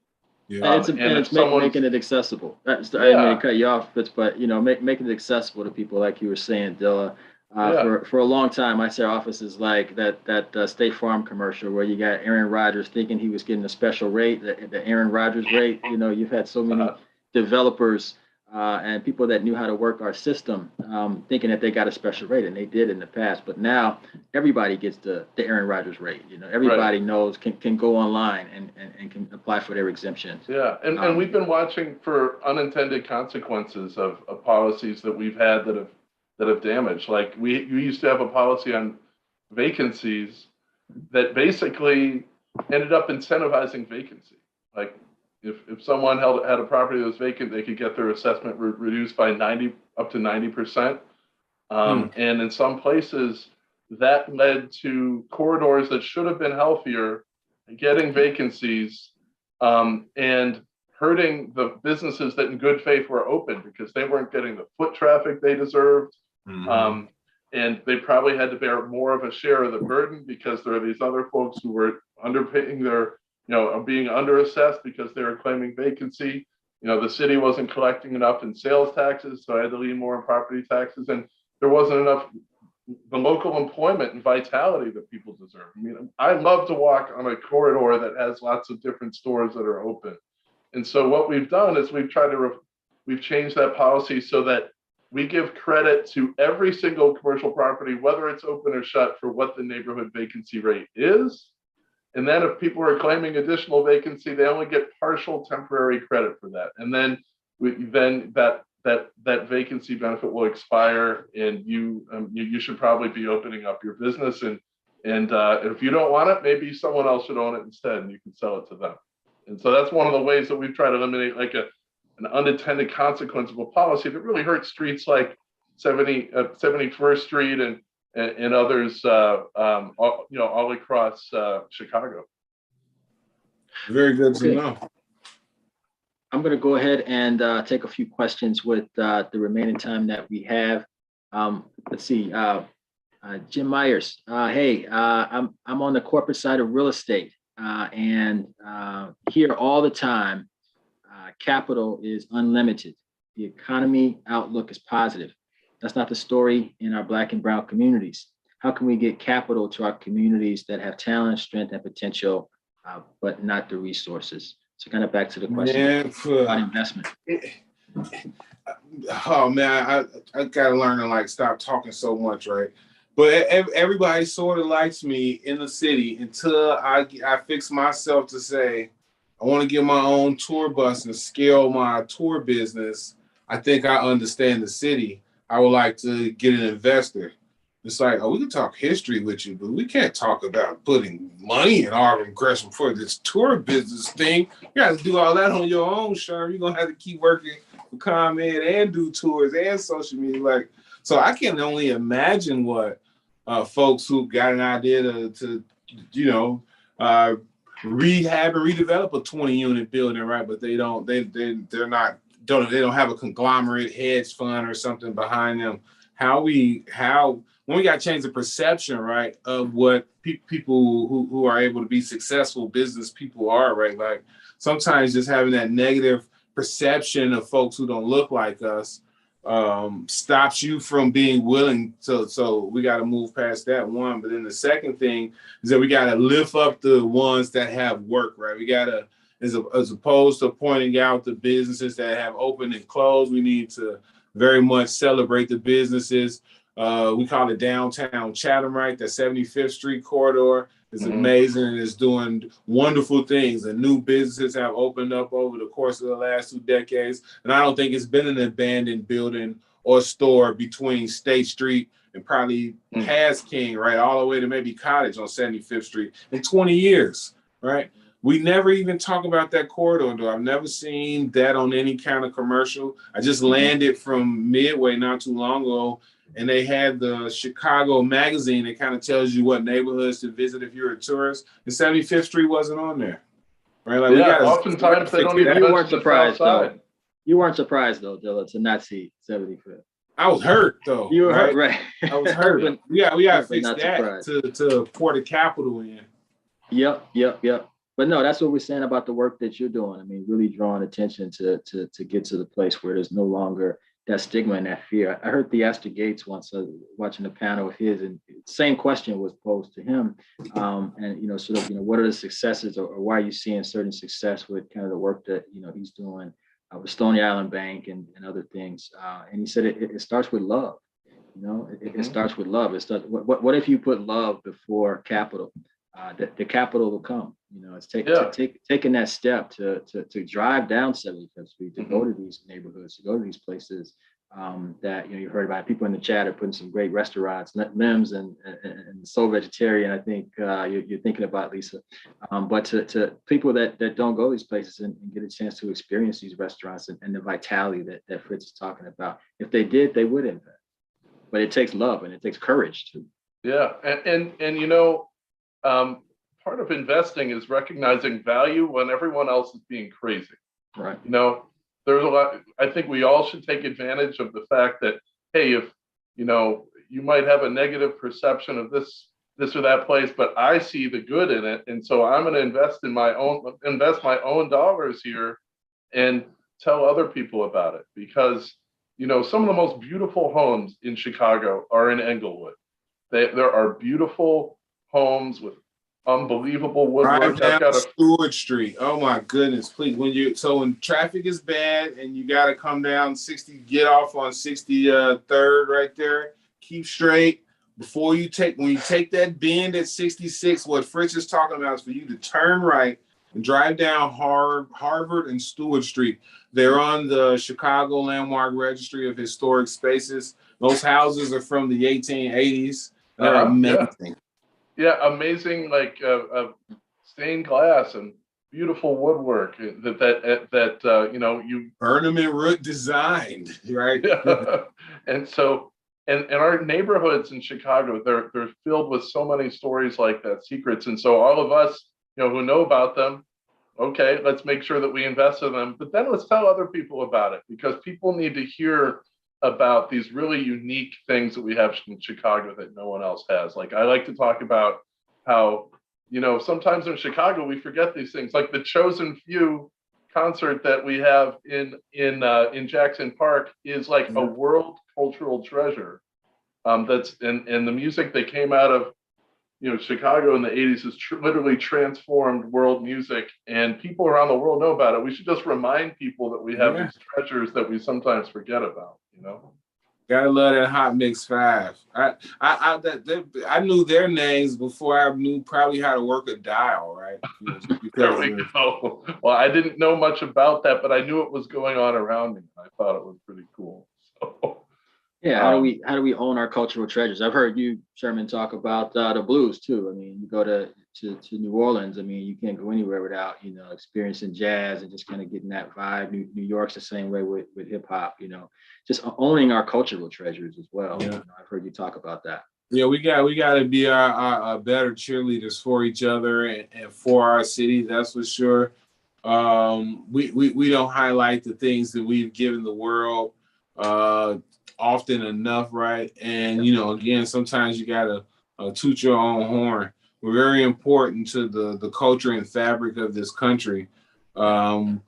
Yeah. And it's making it accessible. I didn't mean to cut you off, but making it accessible to people, like you were saying, Dilla. For a long time, I said offices like that State Farm commercial where you got Aaron Rodgers thinking he was getting a special rate, the Aaron Rodgers rate. You've had so many developers and people that knew how to work our system thinking that they got a special rate, and they did in the past. But now everybody gets the Aaron Rodgers rate. Everybody knows can go online and can apply for their exemptions. Yeah, and we've been watching for unintended consequences of policies that we've had that have damaged. Like we used to have a policy on vacancies that basically ended up incentivizing vacancy. Like if someone had a property that was vacant, they could get their assessment reduced by up to 90%. And in some places, that led to corridors that should have been healthier getting vacancies and hurting the businesses that in good faith were open because they weren't getting the foot traffic they deserved. And they probably had to bear more of a share of the burden because there are these other folks who were underpaying being underassessed because they were claiming vacancy. The city wasn't collecting enough in sales taxes, so I had to lean more on property taxes, and there wasn't enough the local employment and vitality that people deserve. I love to walk on a corridor that has lots of different stores that are open. And so what we've done is we've changed that policy so that we give credit to every single commercial property, whether it's open or shut, for what the neighborhood vacancy rate is. And then if people are claiming additional vacancy, they only get partial temporary credit for that. And then that vacancy benefit will expire, and you should probably be opening up your business. And if you don't want it, maybe someone else should own it instead, and you can sell it to them. And so that's one of the ways that we've tried to eliminate an unintended consequence of a policy that really hurts streets like 71st Street and others, all across Chicago. Very good to know. I'm going to go ahead and take a few questions with the remaining time that we have. Let's see, Jim Myers. Hey, I'm on the corporate side of real estate and hear all the time, capital is unlimited. The economy outlook is positive. That's not the story in our Black and brown communities. How can we get capital to our communities that have talent, strength, and potential, but not the resources? So kind of back to the question about investment. Oh man, I gotta learn to stop talking so much, right? But everybody sort of likes me in the city until I fix myself to say, I want to get my own tour bus and scale my tour business. I think I understand the city. I would like to get an investor. It's like, we can talk history with you, but we can't talk about putting money in Auburn Gresham for this tour business thing. You got to do all that on your own, Sherm. You're going to have to keep working with ComEd and do tours and social media. So I can only imagine what folks who got an idea to rehab and redevelop a 20-unit building, right? But they don't have a conglomerate hedge fund or something behind them. When we got to change the perception, right, of what people who are able to be successful business people are, right? Sometimes just having that negative perception of folks who don't look like us stops you from being willing to. So we got to move past that one. But then the second thing is that we got to lift up the ones that have work, right? We got to, as opposed to pointing out the businesses that have opened and closed, we need to very much celebrate the businesses. We call it downtown Chatham, right? The 75th Street corridor is amazing and is doing wonderful things. And new businesses have opened up over the course of the last 2 decades. And I don't think it's been an abandoned building or store between State Street and probably past King, right? All the way to maybe Cottage on 75th Street in 20 years, right? We never even talk about that corridor, though. I've never seen that on any kind of commercial. I just landed from Midway not too long ago, and they had the Chicago magazine that kind of tells you what neighborhoods to visit if you're a tourist. And 75th Street wasn't on there, right? Oftentimes they don't even. You weren't surprised, though. You weren't surprised, though, Dilla, to not see 75th. I was hurt, though. You were hurt, right? I was hurt. we got to fix that to pour the capital in. Yep. But no, that's what we're saying about the work that you're doing. I mean, really drawing attention to get to the place where there's no longer that stigma and that fear. I heard Theaster Gates once watching a panel of his, and same question was posed to him. And sort of, what are the successes, or why are you seeing certain success with kind of the work that he's doing with Stony Island Bank and other things. And he said it starts with love. It starts with love. It starts. What if you put love before capital? The capital will come. It's taking that step to drive down 75th Street, to go to these neighborhoods, to go to these places that you heard about. People in the chat are putting some great restaurants, Limbs and Soul Vegetarian. I think you're thinking about, Lisa. But to people that don't go these places and get a chance to experience these restaurants and the vitality that Fritz is talking about, if they did, they would invest. But it takes love and it takes courage too. Yeah, and part of investing is recognizing value when everyone else is being crazy. Right. There's a lot. I think we all should take advantage of the fact that, hey, if you might have a negative perception of this or that place, but I see the good in it, and so I'm going to invest my own dollars here and tell other people about it, because some of the most beautiful homes in Chicago are in Englewood. There are beautiful homes with unbelievable woodwork. Drive down Stewart Street. Oh my goodness, please. When traffic is bad and you got to come down 60, get off on 63rd right there, keep straight. When you take that bend at 66, what Fritz is talking about is for you to turn right and drive down Harvard and Stewart Street. They're on the Chicago Landmark Registry of Historic Spaces. Those houses are from the 1880s. They're amazing. Yeah, amazing, like stained glass and beautiful woodwork that you Burnham and Root designed, right? Yeah. And so and our neighborhoods in Chicago, they're filled with so many stories like that, secrets. And so all of us, who know about them, okay, let's make sure that we invest in them, but then let's tell other people about it, because people need to hear about these really unique things that we have in Chicago that no one else has. Like, I like to talk about how, sometimes in Chicago we forget these things, like the Chosen Few concert that we have in Jackson Park is like a world cultural treasure. That's and the music that came out of Chicago in the 80s has literally transformed world music, and people around the world know about it. We should just remind people that we have these treasures that we sometimes forget about. Gotta love that Hot Mix 5. I knew their names before I knew probably how to work a dial, right? There we go. Well, I didn't know much about that, but I knew it was going on around me. I thought it was pretty cool. So. Yeah, how do we own our cultural treasures? I've heard you, Sherman, talk about the blues too. I mean, you go to New Orleans. I mean, you can't go anywhere without experiencing jazz and just kind of getting that vibe. New York's the same way with hip hop. Just owning our cultural treasures as well. Yeah. I've heard you talk about that. Yeah, we got to be our better cheerleaders for each other and for our city. That's for sure. We don't highlight the things that we've given the world often enough, right? And again, sometimes you gotta toot your own horn. We're very important to the culture and fabric of this country. Our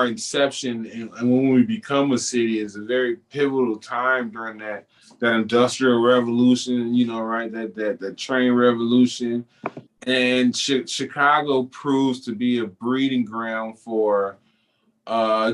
inception and when we become a city is a very pivotal time during that industrial revolution, right? That train revolution, and Chicago proves to be a breeding ground for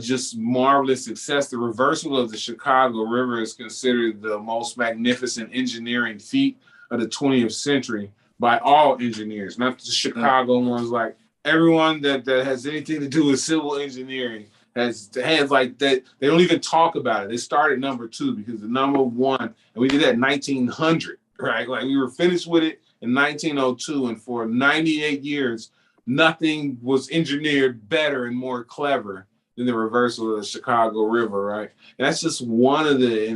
just marvelous success. The reversal of the Chicago River is considered the most magnificent engineering feat of the 20th century by all engineers, not the Chicago ones. Like everyone that has anything to do with civil engineering has like that. They don't even talk about it. They started number 2 because the number 1, and we did that in 1900, right? Like we were finished with it in 1902, and for 98 years, nothing was engineered better and more clever than the reversal of the Chicago River, right? And that's just one of the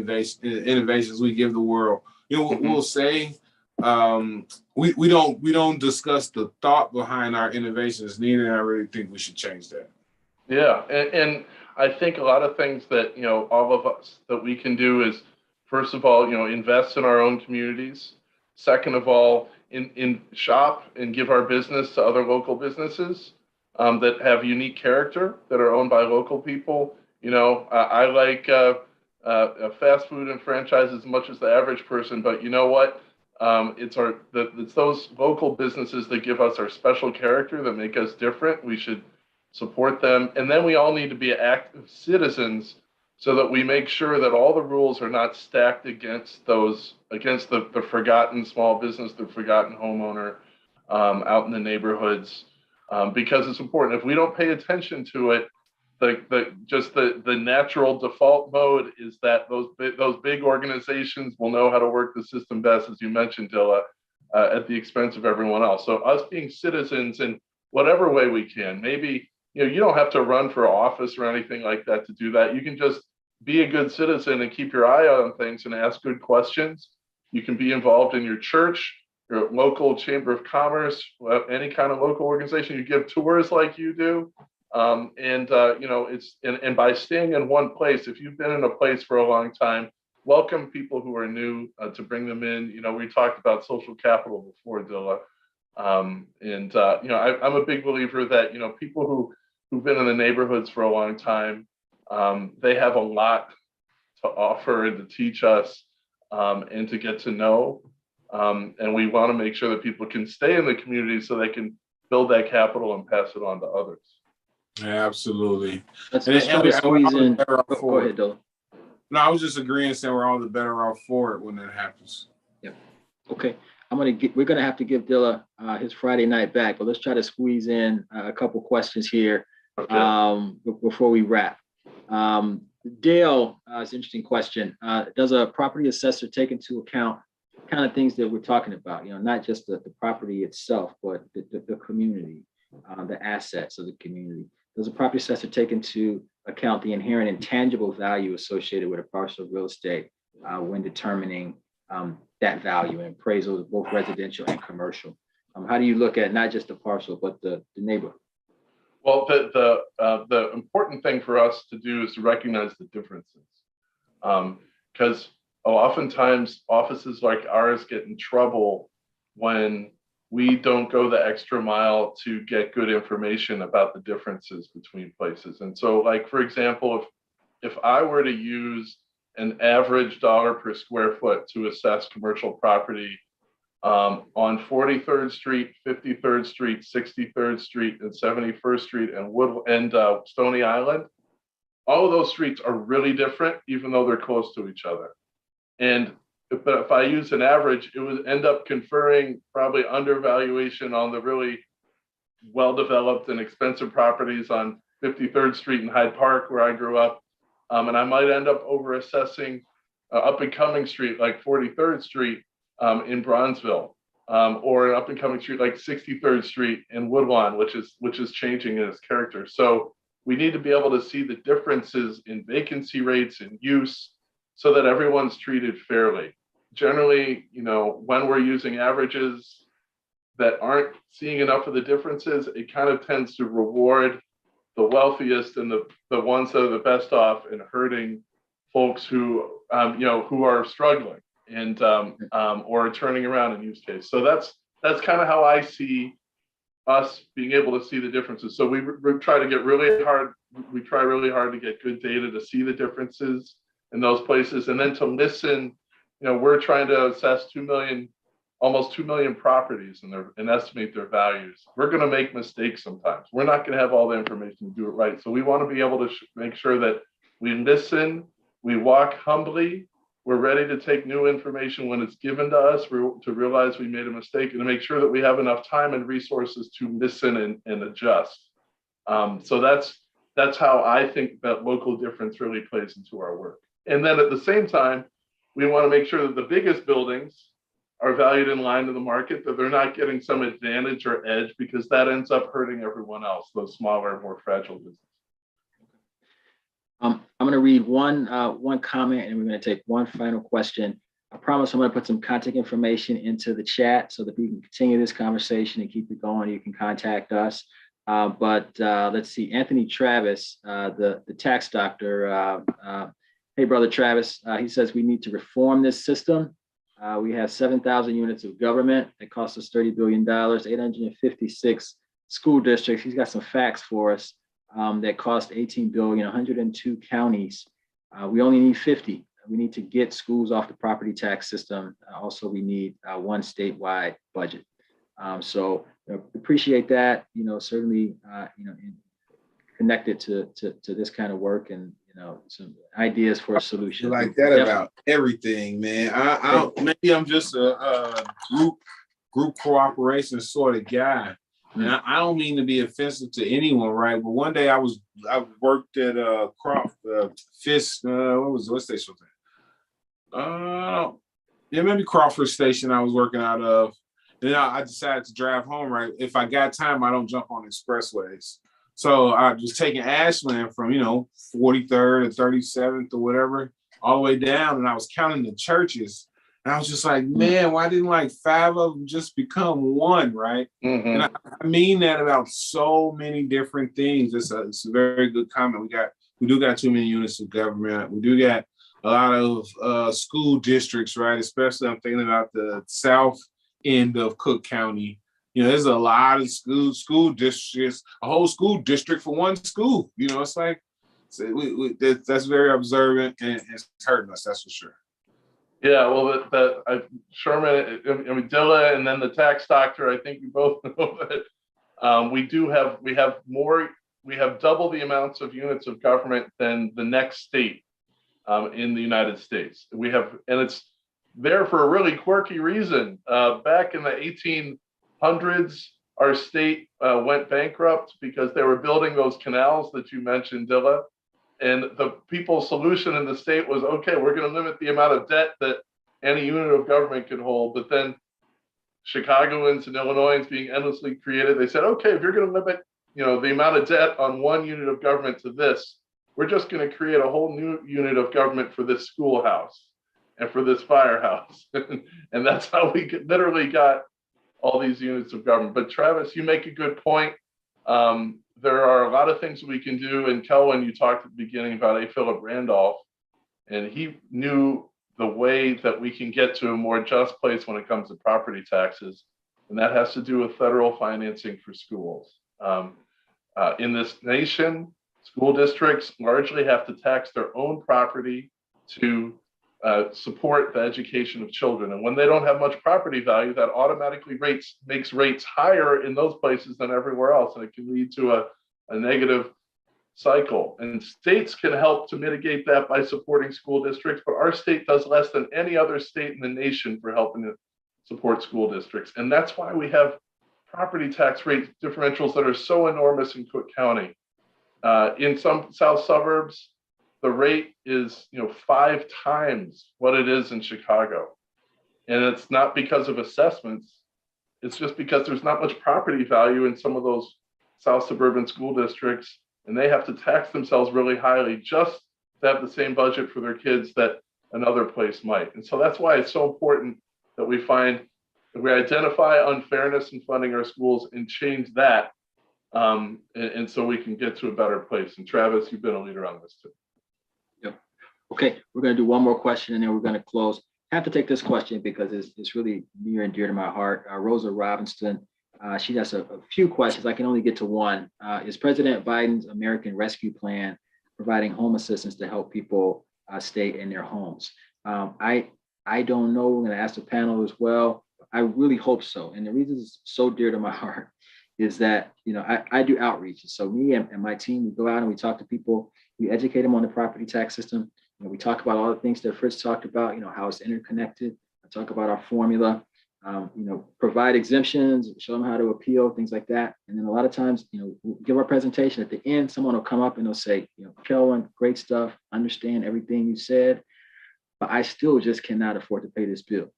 innovations we give the world. We'll say we don't discuss the thought behind our innovations neither, and I really think we should change that. Yeah, and I think a lot of things that all of us that we can do is, first of all, invest in our own communities. Second of all, in shop and give our business to other local businesses that have unique character, that are owned by local people. You know, I like fast food and franchise as much as the average person, but you know what? It's those local businesses that give us our special character, that make us different. We should support them. And then we all need to be active citizens so that we make sure that all the rules are not stacked against the forgotten small business, the forgotten homeowner out in the neighborhoods, because it's important. If we don't pay attention to it, the natural default mode is that those big organizations will know how to work the system best, as you mentioned, Dilla, at the expense of everyone else. So us being citizens in whatever way we can, maybe, you know, you don't have to run for office or anything like that to do that. You can just be a good citizen and keep your eye on things and ask good questions. You can be involved in your church, your local chamber of commerce, any kind of local organization. You give tours like you do. You know, and by staying in one place, if you've been in a place for a long time, welcome people who are new, to bring them in. You know, we talked about social capital before, Dilla. You know, I'm a big believer that, you know, people who've been in the neighborhoods for a long time, they have a lot to offer and to teach us, and to get to know. And we want to make sure that people can stay in the community so they can build that capital and pass it on to others. Yeah, absolutely. Let's try to squeeze in. Go ahead, Dylan. No, I was just agreeing, saying we're all the better off for it when that happens. Yep. Okay. We're gonna have to give Dilla his Friday night back, but let's try to squeeze in a couple questions here, okay, before we wrap. Dale, it's an interesting question. Does a property assessor take into account kind of things that we're talking about? You know, not just the property itself, but the community, the assets of the community. Does a property assessor take into account the inherent intangible value associated with a parcel of real estate when determining that value and appraisal of both residential and commercial? How do you look at not just the parcel, but the neighborhood? Well, the important thing for us to do is to recognize the differences, because oftentimes offices like ours get in trouble when we don't go the extra mile to get good information about the differences between places. And so, like, for example, if I were to use an average dollar per square foot to assess commercial property on 43rd Street, 53rd Street, 63rd Street, and 71st Street and Stony Island, all of those streets are really different, even though they're close to each other. And if I use an average, it would end up conferring probably undervaluation on the really well-developed and expensive properties on 53rd Street in Hyde Park, where I grew up. And I might end up over-assessing up-and-coming street like 43rd Street in Bronzeville, or an up-and-coming street like 63rd Street in Woodlawn, which is changing in its character. So we need to be able to see the differences in vacancy rates and use so that everyone's treated fairly. Generally, you know, when we're using averages that aren't seeing enough of the differences, it kind of tends to reward the wealthiest and the ones that are the best off, and hurting folks who you know, who are struggling and or turning around in use case. So that's kind of how I see us being able to see the differences. So we try really hard to get good data to see the differences in those places, and then to listen. You know, we're trying to assess almost 2 million properties and estimate their values. We're going to make mistakes sometimes. We're not going to have all the information to do it right. So we want to be able to make sure that we listen, we walk humbly, we're ready to take new information when it's given to us, to realize we made a mistake, and to make sure that we have enough time and resources to listen and adjust. So that's how I think that local difference really plays into our work. And then at the same time, we want to make sure that the biggest buildings are valued in line to the market, that they're not getting some advantage or edge, because that ends up hurting everyone else, those smaller, more fragile businesses. I'm going to read one comment, and we're going to take one final question. I promise I'm going to put some contact information into the chat so that we can continue this conversation and keep it going. You can contact us. Let's see, Anthony Travis, the tax doctor. Hey, brother Travis, he says we need to reform this system We have 7,000 units of government. It costs us $30 billion, 856 school districts. He's got some facts for us that cost 18 billion, 102 counties. We only need 50. We need to get schools off the property tax system. Also, we need one statewide budget. So appreciate that. Certainly, connected to this kind of work and some ideas for a solution. You like that about everything, man. I don't, maybe I'm just a group cooperation sort of guy. And I don't mean to be offensive to anyone, right? But one day I worked at what's station? Maybe Crawford Station I was working out of. Then I decided to drive home, right? If I got time, I don't jump on expressways. So I was taking Ashland from, 43rd or 37th or whatever, all the way down. And I was counting the churches. And I was just like, man, why didn't like 5 of them just become one, right? Mm-hmm. And I mean that about so many different things. It's a very good comment. We do got too many units of government. We do got a lot of school districts, right? Especially I'm thinking about the south end of Cook County. There's a lot of school districts, a whole school district for one school. It's like that's very observant and it's hurting us. That's for sure. Yeah, well, Sherman, Dilla, and then the tax doctor. I think we both know that we have double the amounts of units of government than the next state in the United States. And it's there for a really quirky reason. Back in the 1800s, our state went bankrupt because they were building those canals that you mentioned, Dilla. And the people's solution in the state was, okay, we're going to limit the amount of debt that any unit of government can hold. But then Chicagoans and Illinoisans being endlessly created, they said, okay, if you're going to limit, the amount of debt on one unit of government to this, we're just going to create a whole new unit of government for this schoolhouse and for this firehouse. And that's how we literally got all these units of government. But Travis, you make a good point. There are a lot of things we can do. And Kelvin, you talked at the beginning about A. Philip Randolph, and he knew the way that we can get to a more just place when it comes to property taxes. And that has to do with federal financing for schools. In this nation, school districts largely have to tax their own property to support the education of children. And when they don't have much property value, that automatically makes rates higher in those places than everywhere else. And it can lead to a negative cycle. And states can help to mitigate that by supporting school districts, but our state does less than any other state in the nation for helping to support school districts. And that's why we have property tax rate differentials that are so enormous in Cook County. In some south suburbs, the rate is 5 times what it is in Chicago. And it's not because of assessments. It's just because there's not much property value in some of those south suburban school districts. And they have to tax themselves really highly just to have the same budget for their kids that another place might. And so that's why it's so important that we identify unfairness in funding our schools and change that. And so we can get to a better place. And Travis, you've been a leader on this too. Okay, we're going to do one more question and then we're going to close. I have to take this question because it's really near and dear to my heart. Rosa Robinson, she has a few questions. I can only get to one. Is President Biden's American Rescue Plan providing home assistance to help people stay in their homes? I don't know. We're going to ask the panel as well. I really hope so. And the reason it's so dear to my heart is that, I do outreach. So me and my team, we go out and we talk to people. We educate them on the property tax system. We talk about all the things that Fritz talked about, how it's interconnected. I talk about our formula, provide exemptions, show them how to appeal, things like that. And then a lot of times, we'll give our presentation. At the end, someone will come up and they'll say, Kelvin, great stuff. Understand everything you said, but I still just cannot afford to pay this bill.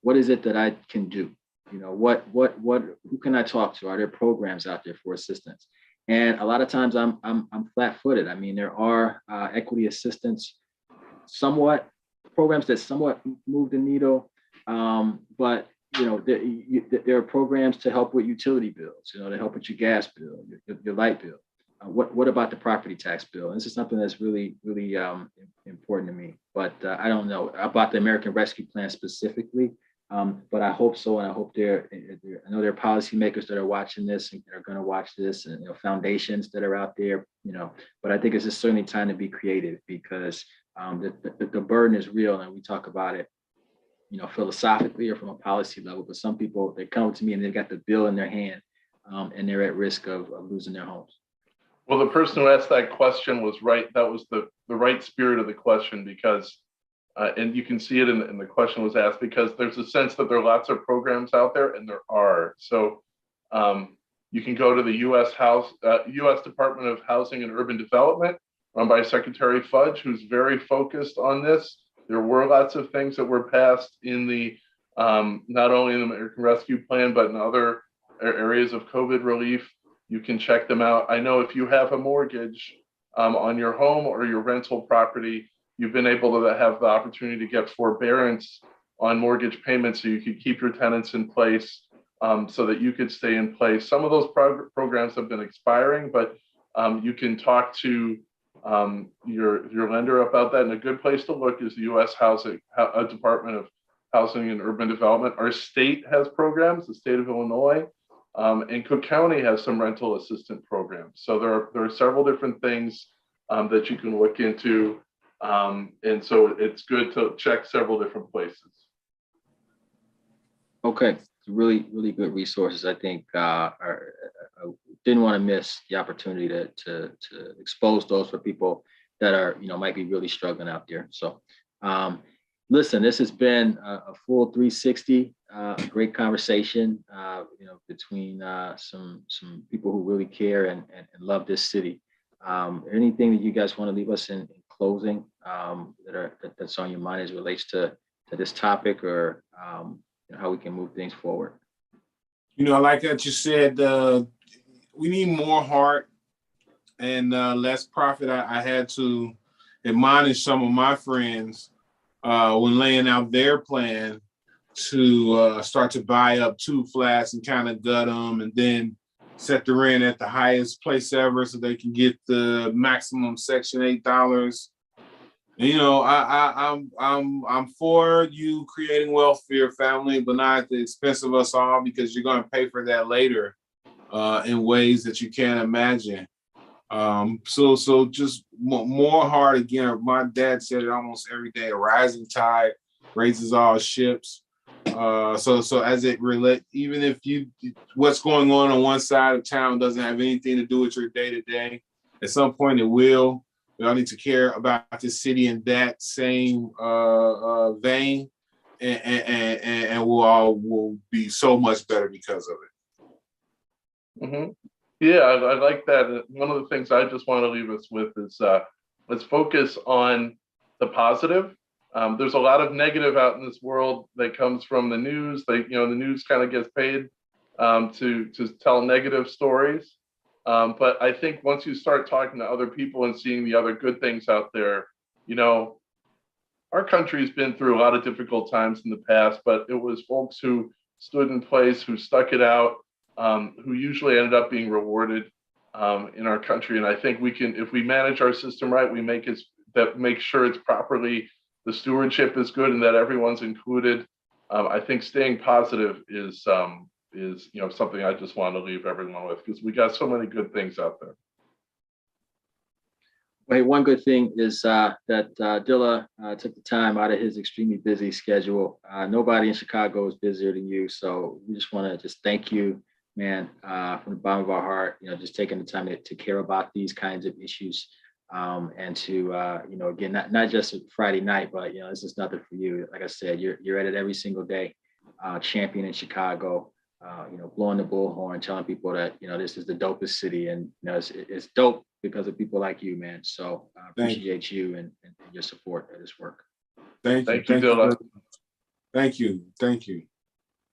What is it that I can do? Who can I talk to? Are there programs out there for assistance? And a lot of times I'm flat-footed. I mean, there are equity assistance, programs that somewhat move the needle, but there are programs to help with utility bills, to help with your gas bill, your light bill. what about the property tax bill? This is something that's really, really important to me. But I don't know about the American Rescue Plan specifically. But I hope so, and I hope I know there are policymakers that are watching this and are going to watch this, and foundations that are out there. But I think it's just certainly time to be creative because the burden is real, and we talk about it, philosophically or from a policy level. But some people, they come to me and they've got the bill in their hand, and they're at risk of losing their homes. Well, the person who asked that question was right. That was the right spirit of the question because, and you can see it in the question was asked because there's a sense that there are lots of programs out there, and there are. So you can go to the U.S. Department of Housing and Urban Development, run by Secretary Fudge, who's very focused on this. There were lots of things that were passed in the not only in the American Rescue Plan, but in other areas of COVID relief. You can check them out. I know if you have a mortgage on your home or your rental property, you've been able to have the opportunity to get forbearance on mortgage payments so you could keep your tenants in place so that you could stay in place. Some of those programs have been expiring, but you can talk to your lender about that. And a good place to look is the U.S. Department of Housing and Urban Development. Our state has programs, the state of Illinois, and Cook County has some rental assistance programs. So there are several different things that you can look into. And so it's good to check several different places. Okay, really, really good resources. I think I didn't want to miss the opportunity to expose those for people that are, might be really struggling out there. So listen, this has been a full 360, a great conversation, between some people who really care and love this city. Anything that you guys want to leave us in closing that's on your mind as it relates to this topic, or how we can move things forward? Like that you said, we need more heart and less profit. I had to admonish some of my friends when laying out their plan to start to buy up 2 flats and kind of gut them and then set the rent at the highest place ever so they can get the maximum Section 8 dollars. I'm for you creating wealth for your family, but not at the expense of us all, because you're going to pay for that later in ways that you can't imagine. So just more heart. Again, my dad said it almost every day: a rising tide raises all ships. So as it relates, even if what's going on one side of town doesn't have anything to do with your day to day, at some point it will. We all need to care about the city in that same vein, and will be so much better because of it. Mm-hmm. Yeah, I like that. One of the things I just want to leave us with is let's focus on the positive. There's a lot of negative out in this world that comes from the news. The news kind of gets paid to tell negative stories. But I think once you start talking to other people and seeing the other good things out there, our country's been through a lot of difficult times in the past, but it was folks who stood in place, who stuck it out, who usually ended up being rewarded in our country. And I think we can, if we manage our system right, we make sure it's properly, the stewardship is good and that everyone's included. I think staying positive is something I just want to leave everyone with, because we got so many good things out there. Well, one good thing is that Dilla took the time out of his extremely busy schedule. Nobody in Chicago is busier than you, so we just want to thank you, man, from the bottom of our heart. Just taking the time to care about these kinds of issues, and to again, not just a Friday night, but this is nothing for you. Like I said, you're at it every single day, championing Chicago. Blowing the bullhorn, telling people that this is the dopest city, and it's dope because of people like you, man. So I appreciate you and your support of this work. Thank you, Dilla. Thank you.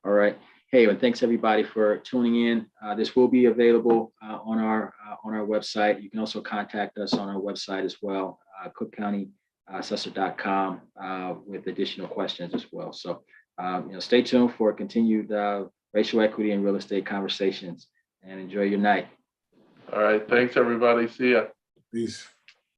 All right. Hey, and thanks everybody for tuning in. This will be available on our website. You can also contact us on our website as well, cookcountyassessor.com, with additional questions as well. So stay tuned for continued racial equity and real estate conversations, and enjoy your night. All right. Thanks, everybody. See ya. Peace.